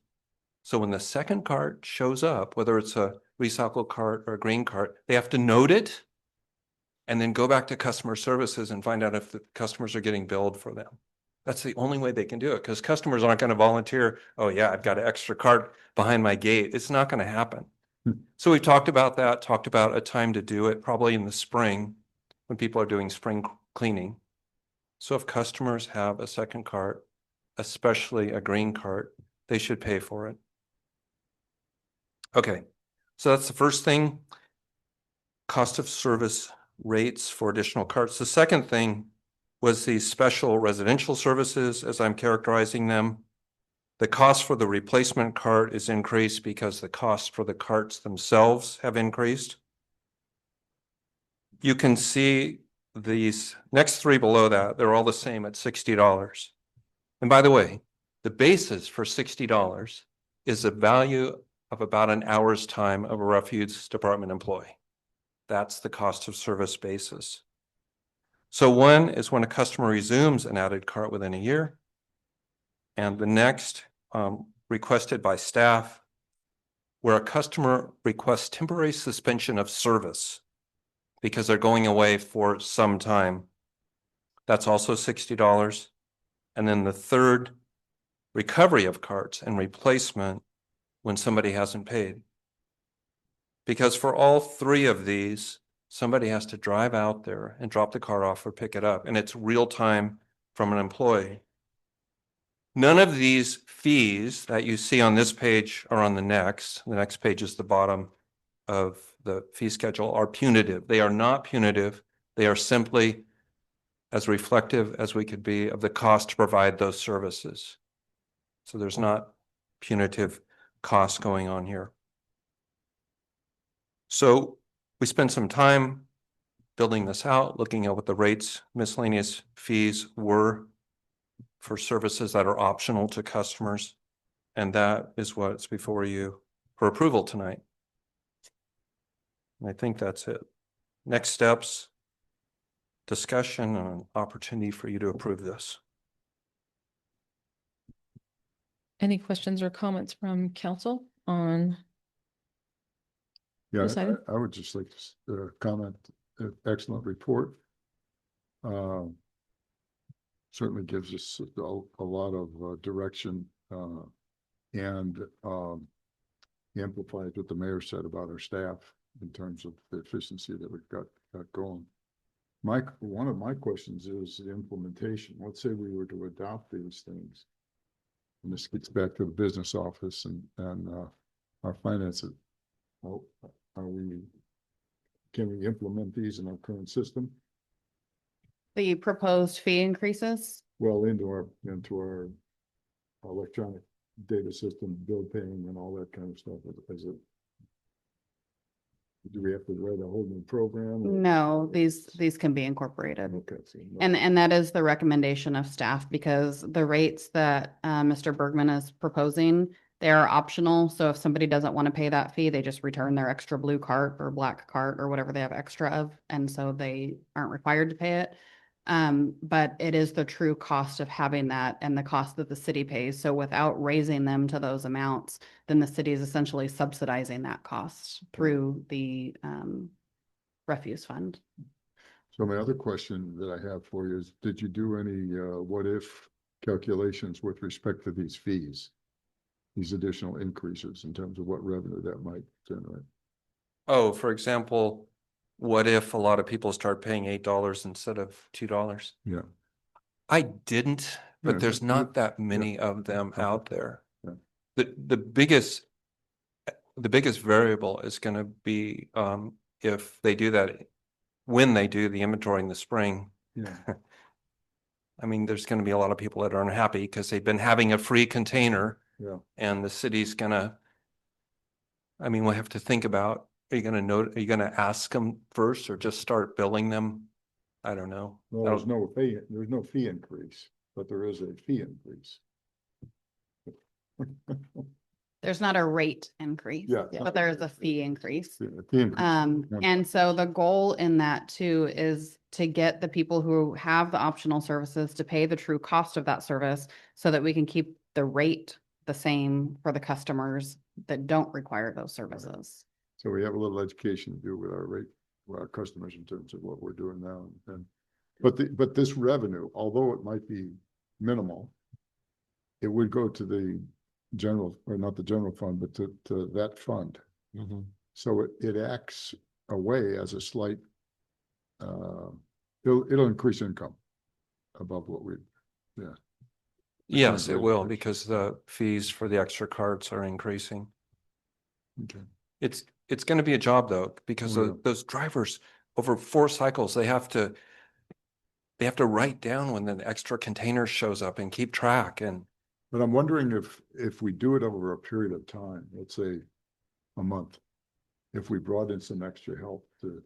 So when the second cart shows up, whether it's a recycled cart or a green cart, they have to note it and then go back to customer services and find out if the customers are getting billed for them. That's the only way they can do it because customers aren't going to volunteer. Oh yeah, I've got an extra cart behind my gate. It's not going to happen. So we've talked about that, talked about a time to do it, probably in the spring when people are doing spring cleaning. So if customers have a second cart, especially a green cart, they should pay for it. Okay, so that's the first thing, cost of service rates for additional carts. The second thing was the special residential services, as I'm characterizing them. The cost for the replacement cart is increased because the cost for the carts themselves have increased. You can see these next 3 below that, they're all the same at $60. And by the way, the basis for $60 is the value of about an hour's time of a refuse department employee. That's the cost of service basis. So one is when a customer resumes an added cart within a year. And the next requested by staff, where a customer requests temporary suspension of service because they're going away for some time. That's also $60. And then the third, recovery of carts and replacement when somebody hasn't paid. Because for all 3 of these, Somebody has to drive out there and drop the car off or pick it up, and it's real time from an employee. None of these fees that you see on this page are on the next. The next page is the bottom of the fee schedule are punitive. They are not punitive. They are simply as reflective as we could be of the cost to provide those services. So there's not punitive costs going on here. So we spent some time building this out, looking at what the rates, miscellaneous fees were for services that are optional to customers. And that is what's before you for approval tonight. And I think that's it. Next steps, discussion and an opportunity for you to approve this. Any questions or comments from council on? Yeah, this item? I would just like to comment, excellent report. Certainly gives us a lot of direction and amplifies what the mayor said about our staff in terms of the efficiency that we've got going. One of my questions is the implementation. Let's say we were to adopt these things. And this gets back to the business office and our finances. Well, can we implement these in our current system? The proposed fee increases? Well, into our electronic data system, bill paying and all that kind of stuff. Do we have to write a whole new program? Or? No, these can be incorporated. Okay. So no. And that is the recommendation of staff because the rates that Mr. Bergman is proposing, they are optional. So if somebody doesn't want to pay that fee, they just return their extra blue cart or black cart or whatever they have extra of. And so they aren't required to pay it. But it is the true cost of having that and the cost that the city pays. So without raising them to those amounts, then the city is essentially subsidizing that cost through the refuse fund. So my other question that I have for you is, did you do any what if calculations with respect to these fees? These additional increases in terms of what revenue that might generate? Oh, for example, what if a lot of people start paying $8 instead of $2? Yeah. I didn't, but Yeah, there's not that many of them out there. Yeah. The biggest variable is going to be if they do that, when they do the inventory in the spring. Yeah. I mean, there's going to be a lot of people that are unhappy because they've been having a free container. Yeah. And the city's gonna, I mean, we'll have to think about, are you gonna ask them first or just start billing them? I don't know. Well, there's no fee increase, but there is a fee increase. There's not a rate increase, Yeah. but there is a fee increase. Yeah, fee increase. And so the goal in that too is to get the people who have the optional services to pay the true cost of that service so that we can keep the rate the same for the customers that don't require those services. So we have a little education to do with our customers in terms of what we're doing now. But this revenue, although it might be minimal, it would go to the general, or not the general fund, but to that fund. Mm-hmm. So it acts away as a slight, it'll increase income above what we, yeah. Yes, it will, because the fees for the extra carts are increasing. Okay. It's going to be a job though, because those drivers over 4 cycles, they have to write down when the extra container shows up and keep track. But I'm wondering if we do it over a period of time, let's say a month, if we brought in some extra help to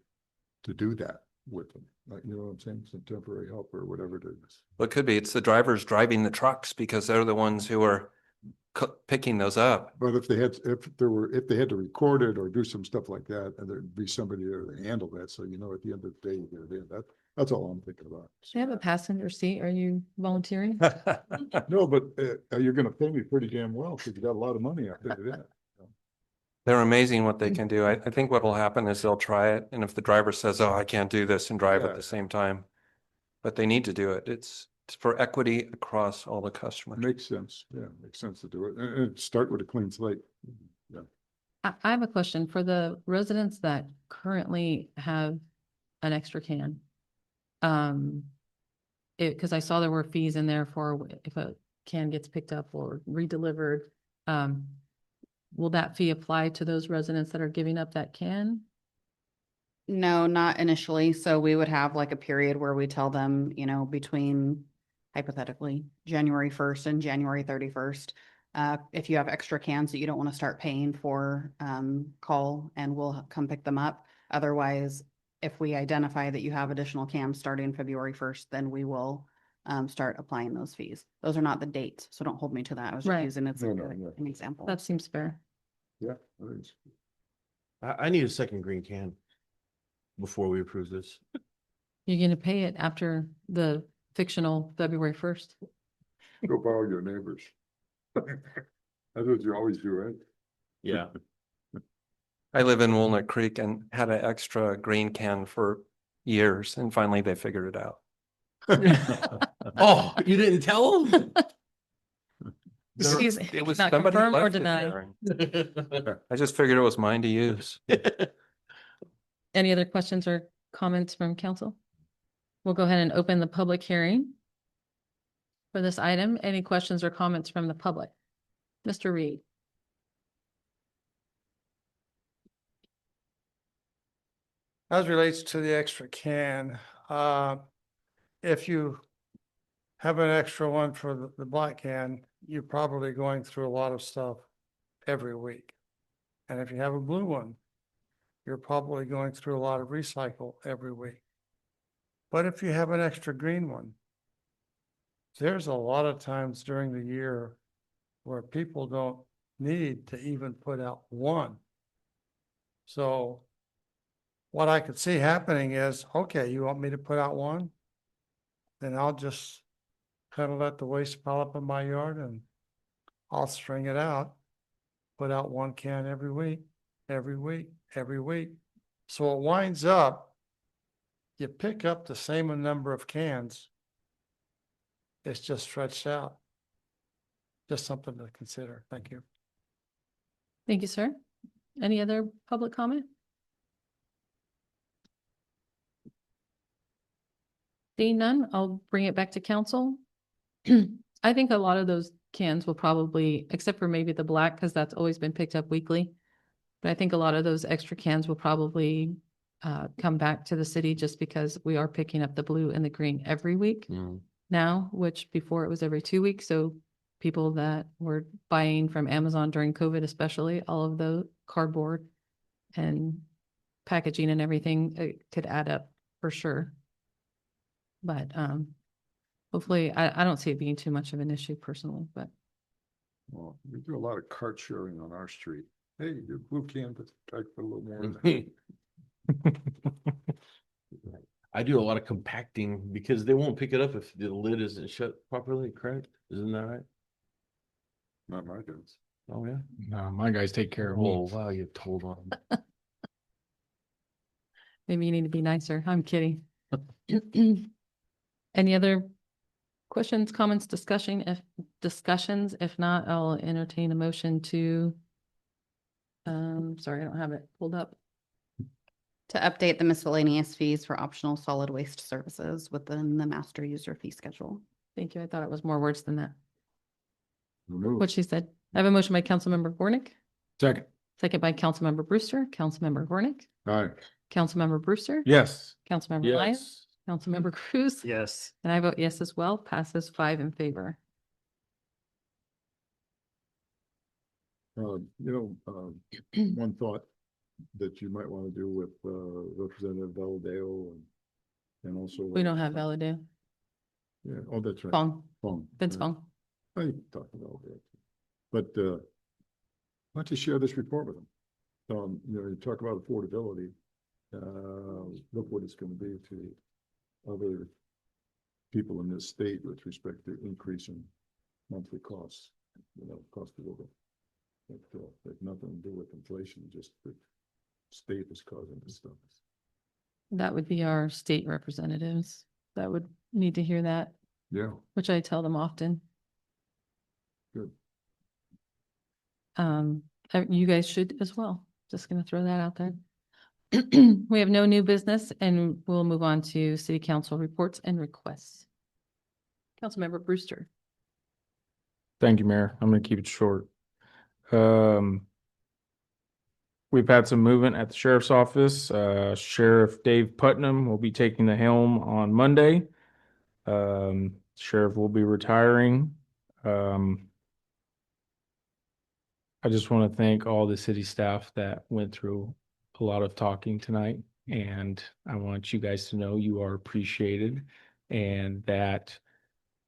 do that with them, like, you know what I'm saying? Some temporary help or whatever it is. Well, it could be, it's the drivers driving the trucks because they're the ones who are picking those up. But if they had to record it or do some stuff like that, and there'd be somebody there to handle that, so you know at the end of the day, that's all I'm thinking about. They have a passenger seat. Are you volunteering? No, but you're going to pay me pretty damn well because you got a lot of money out there. Yeah. They're amazing what they can do. I think what will happen is they'll try it, and if the driver says, "Oh, I can't do this," and drive at the same time, but they need to do it. It's for equity across all the customers. Makes sense. Yeah, makes sense to do it. And start with a clean slate. Yeah. I have a question for the residents that currently have an extra can. Because I saw there were fees in there for if a can gets picked up or redelivered. Will that fee apply to those residents that are giving up that can? No, not initially. So we would have like a period where we tell them, between hypothetically January 1st and January 31st. If you have extra cans that you don't want to start paying for, call and we'll come pick them up. Otherwise, if we identify that you have additional cans starting February 1st, then we will start applying those fees. Those are not the dates, so don't hold me to that. I was just Right. using it as No, an example. That seems fair. Yeah. I think it's- I need a second green can before we approve this. You're gonna pay it after the fictional February 1st. Go borrow your neighbors. That's what you always do, right? Yeah. I live in Walnut Creek and had an extra green can for years, and finally they figured it out. Oh, you didn't tell them? Excuse me, It was not somebody confirm or left it deny. there. I just figured it was mine to use. Any other questions or comments from council? We'll go ahead and open the public hearing for this item. Any questions or comments from the public? Mr. Reed? As relates to the extra can, if you have an extra one for the black can, you're probably going through a lot of stuff every week. And if you have a blue one, you're probably going through a lot of recycle every week. But if you have an extra green one, there's a lot of times during the year where people don't need to even put out one. So what I could see happening is, okay, you want me to put out one? Then I'll just kind of let the waste pile up in my yard and I'll string it out, put out one can every week, every week, every week. So it winds up, you pick up the same number of cans. It's just stretched out. Just something to consider. Thank you. Thank you, sir. Any other public comment? Seeing none, I'll bring it back to council. I think a lot of those cans will probably, except for maybe the black, because that's always been picked up weekly. But I think a lot of those extra cans will probably come back to the city just because we are picking up the blue and the green every week now, which before it was every 2 weeks. So people that were buying from Amazon during COVID, especially, all of the cardboard and packaging and everything, it could add up for sure. But hopefully, I don't see it being too much of an issue personally, but Well, we do a lot of cart sharing on our street. Hey, your blue can, but I put a little more in there. I do a lot of compacting because they won't pick it up if the lid isn't shut properly, correct? Isn't that right? Not my kids. Oh, yeah. No, my guys take care of Oh, me. wow, you told on. maybe you need to be nicer. I'm kidding. Any other questions, comments, discussions? If not, I'll entertain a motion to, sorry, I don't have it pulled up. To update the miscellaneous fees for optional solid waste services within the master user fee schedule. Thank you. I thought it was more words than that. Remove. What she said. I have a motion by Councilmember Gornick, Second. second by Councilmember Brewster, Councilmember Gornick, All right. Councilmember Brewster. Yes. Councilmember Lyons, Councilmember Cruz. Yes. And I vote yes as well. Passes 5 in favor. One thought that you might want to do with Representative Valadeo and also. We don't have Valadeo. Yeah, oh, that's right. Fong. Fong. Vince yeah. Fong. I talked about that. But why don't you share this report with them? You talk about affordability. Look what it's going to be to other people in this state with respect to increasing monthly costs, cost of living. But has nothing to do with inflation, just the state is causing this stuff. That would be our state representatives that would need to hear that. Yeah. Which I tell them often. Good. You guys should as well. Just gonna throw that out there. We have no new business and we'll move on to city council reports and requests. Councilmember Brewster. Thank you, Mayor. I'm gonna keep it short. We've had some movement at the sheriff's office. Sheriff Dave Putnam will be taking the helm on Monday. Sheriff will be retiring. I just want to thank all the city staff that went through a lot of talking tonight. And I want you guys to know you are appreciated and that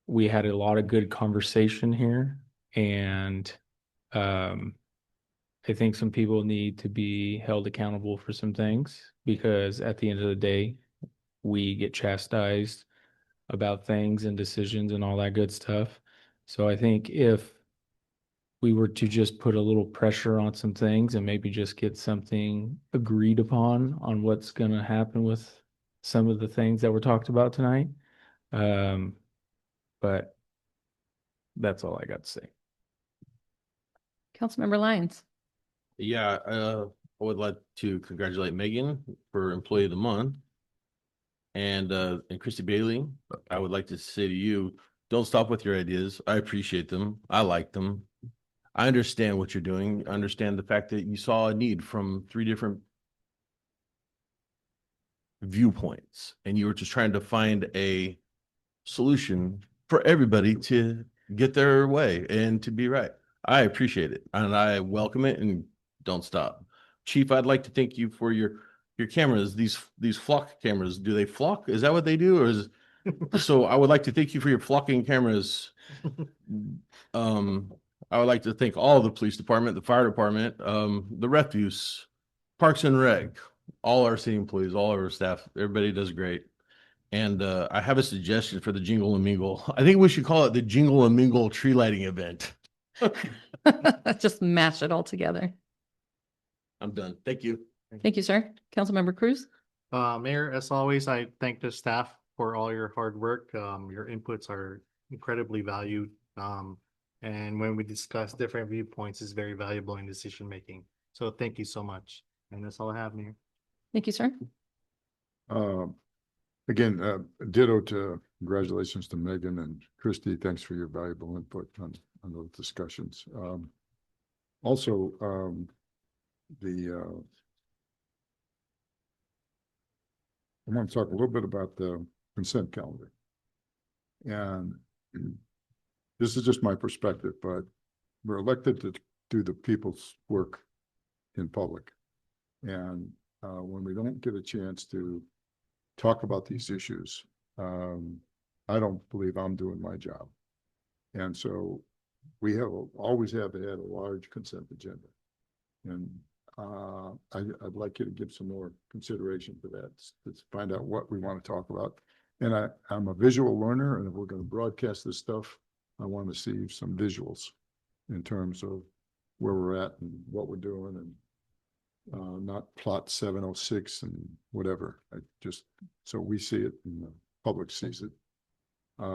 we had a lot of good conversation here. And I think some people need to be held accountable for some things because at the end of the day, we get chastised about things and decisions and all that good stuff. So I think if we were to just put a little pressure on some things and maybe just get something agreed upon on what's going to happen with some of the things that were talked about tonight. But that's all I got to say. Councilmember Lyons. Yeah, I would like to congratulate Megan for Employee of the Month. And Christy Bailey, I would like to say to you, don't stop with your ideas. I appreciate them. I like them. I understand what you're doing. I understand the fact that you saw a need from 3 different viewpoints and you were just trying to find a solution for everybody to get their way and to be right. I appreciate it and I welcome it and don't stop. Chief, I'd like to thank you for your cameras, these flock cameras. Do they flock? Is that what they do? Or is so I would like to thank you for your flocking cameras. I would like to thank all of the police department, the fire department, the refuse, Parks and Rec, all our city employees, all of our staff. Everybody does great. And I have a suggestion for the Jingle and Mingle. I think we should call it the Jingle and Mingle tree lighting event. Just mash it all together. I'm done. Thank you. Thank you, sir. Councilmember Cruz. Mayor, as always, I thank the staff for all your hard work. Your inputs are incredibly valued. And when we discuss different viewpoints, it's very valuable in decision making. So thank you so much. And that's all I have, Mayor. Thank you, sir. Again, ditto to congratulations to Megan and Christy. Thanks for your valuable input on those discussions. Also, I want to talk a little bit about the consent calendar. And this is just my perspective, but we're elected to do the people's work in public. And when we don't get a chance to talk about these issues, I don't believe I'm doing my job. And so we always have had a large consent agenda. And I'd like you to give some more consideration to that, to find out what we want to talk about. And I'm a visual learner, and if we're going to broadcast this stuff, I want to see some visuals in terms of where we're at and what we're doing, and not plot 706 and whatever. I just, so we see it and the public sees it. I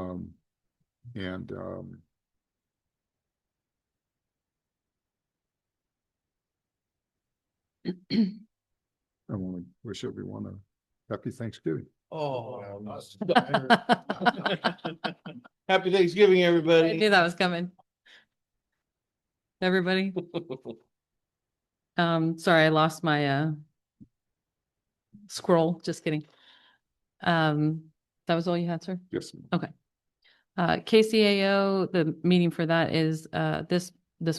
want to wish everyone a happy Thanksgiving. Oh, happy Thanksgiving, everybody. I knew that was coming. Everybody. Sorry, I lost my scroll. Just kidding. That was all you had, sir? Yes. Okay. KCAO, the meeting for that is this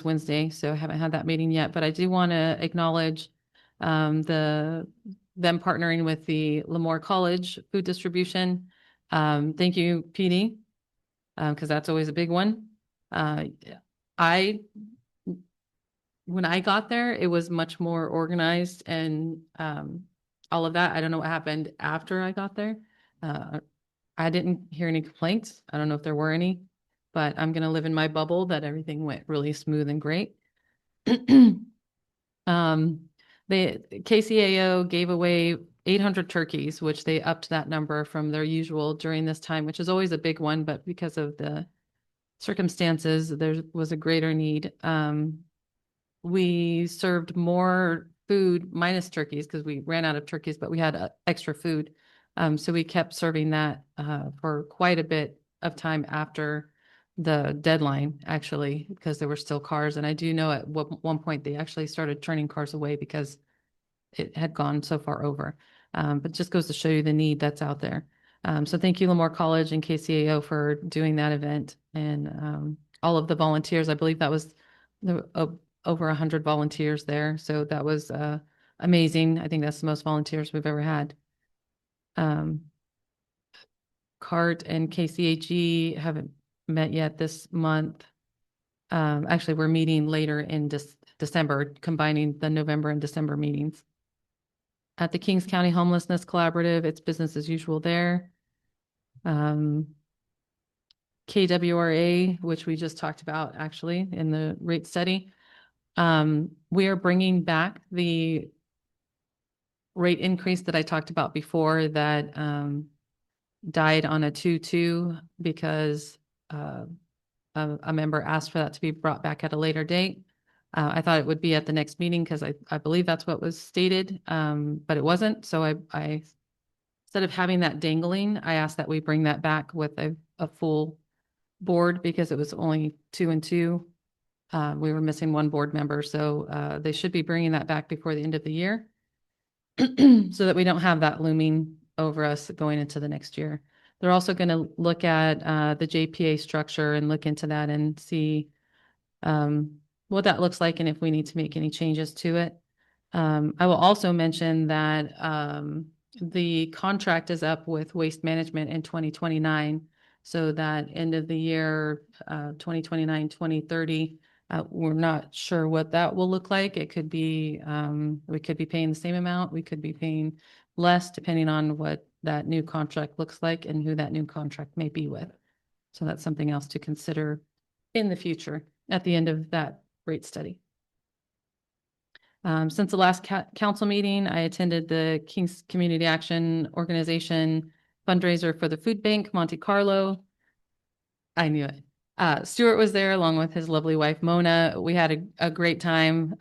Wednesday, so I haven't had that meeting yet, but I do want to acknowledge them partnering with the Lemoore College food distribution. Thank you, PD, because that's always a big one. When I got there, it was much more organized and all of that. I don't know what happened after I got there. I didn't hear any complaints. I don't know if there were any, but I'm going to live in my bubble that everything went really smooth and great. The KCAO gave away 800 turkeys, which they upped that number from their usual during this time, which is always a big one, but because of the circumstances, there was a greater need. We served more food minus turkeys because we ran out of turkeys, but we had extra food. So we kept serving that for quite a bit of time after the deadline, actually, because there were still cars. And I do know at one point they actually started turning cars away because it had gone so far over. But just goes to show you the need that's out there. So thank you, Lemoore College and KCAO for doing that event and all of the volunteers. I believe that was over 100 volunteers there. So that was amazing. I think that's the most volunteers we've ever had. CART and KCHE haven't met yet this month. Actually, we're meeting later in December, combining the November and December meetings. At the Kings County Homelessness Collaborative, it's business as usual there. KWRA, which we just talked about actually in the rate study. We are bringing back the rate increase that I talked about before that died on a 2-2 because a member asked for that to be brought back at a later date. I thought it would be at the next meeting because I believe that's what was stated, but it wasn't. So I instead of having that dangling, I asked that we bring that back with a full board because it was only 2 and 2. We were missing one board member, so they should be bringing that back before the end of the year so that we don't have that looming over us going into the next year. They're also going to look at the JPA structure and look into that and see what that looks like and if we need to make any changes to it. I will also mention that the contract is up with Waste Management in 2029. So that end of the year, 2029, 2030, we're not sure what that will look like. It could be, we could be paying the same amount. We could be paying less depending on what that new contract looks like and who that new contract may be with. So that's something else to consider in the future at the end of that rate study. Since the last council meeting, I attended the Kings Community Action Organization fundraiser for the food bank, Monte Carlo. I knew it. Stuart was there along with his lovely wife, Mona. We had a great time.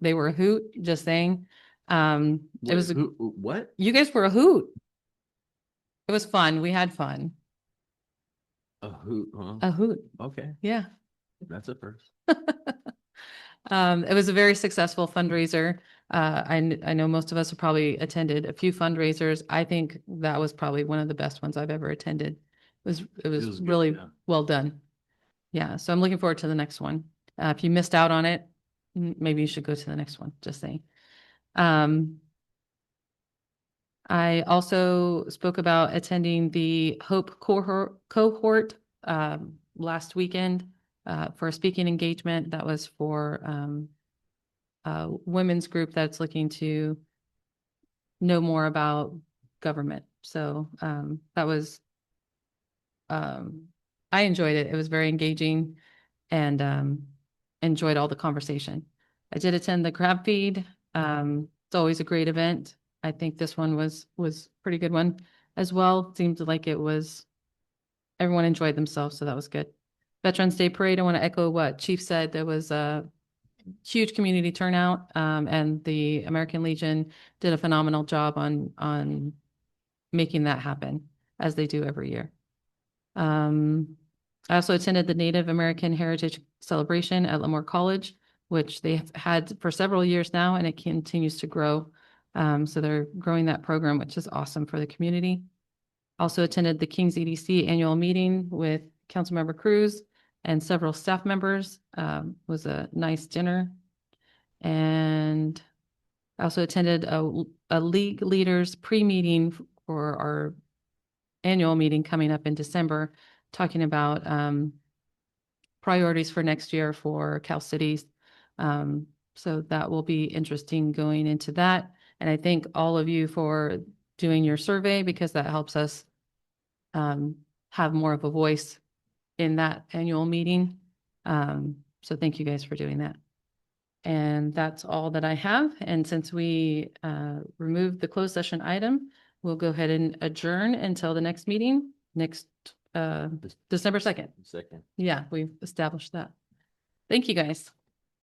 They were a hoot, just saying. It was what? You guys were a hoot. It was fun. We had fun. A hoot, huh? A hoot. Okay. Yeah. That's a first. It was a very successful fundraiser. I know most of us have probably attended a few fundraisers. I think that was probably one of the best ones I've ever attended. It was good, really yeah. well done. Yeah, so I'm looking forward to the next one. If you missed out on it, maybe you should go to the next one, just saying. I also spoke about attending the Hope cohort last weekend for a speaking engagement. That was for a women's group that's looking to know more about government. So that was, I enjoyed it. It was very engaging and enjoyed all the conversation. I did attend the crab feed. It's always a great event. I think this one was pretty good one as well. Seemed like it was, everyone enjoyed themselves, so that was good. Veterans Day Parade, I want to echo what Chief said. There was a huge community turnout, and the American Legion did a phenomenal job on making that happen, as they do every year. I also attended the Native American Heritage Celebration at Lemoore College, which they have had for several years now, and it continues to grow. So they're growing that program, which is awesome for the community. Also attended the Kings EDC annual meeting with Councilmember Cruz and several staff members. Was a nice dinner. And I also attended a league leaders pre-meeting for our annual meeting coming up in December, talking about priorities for next year for Cal Cities. So that will be interesting going into that. And I thank all of you for doing your survey because that helps us have more of a voice in that annual meeting. So thank you guys for doing that. And that's all that I have. And since we removed the closed session item, we'll go ahead and adjourn until the next meeting, next December 2nd. Second. Yeah, we've established that. Thank you, guys.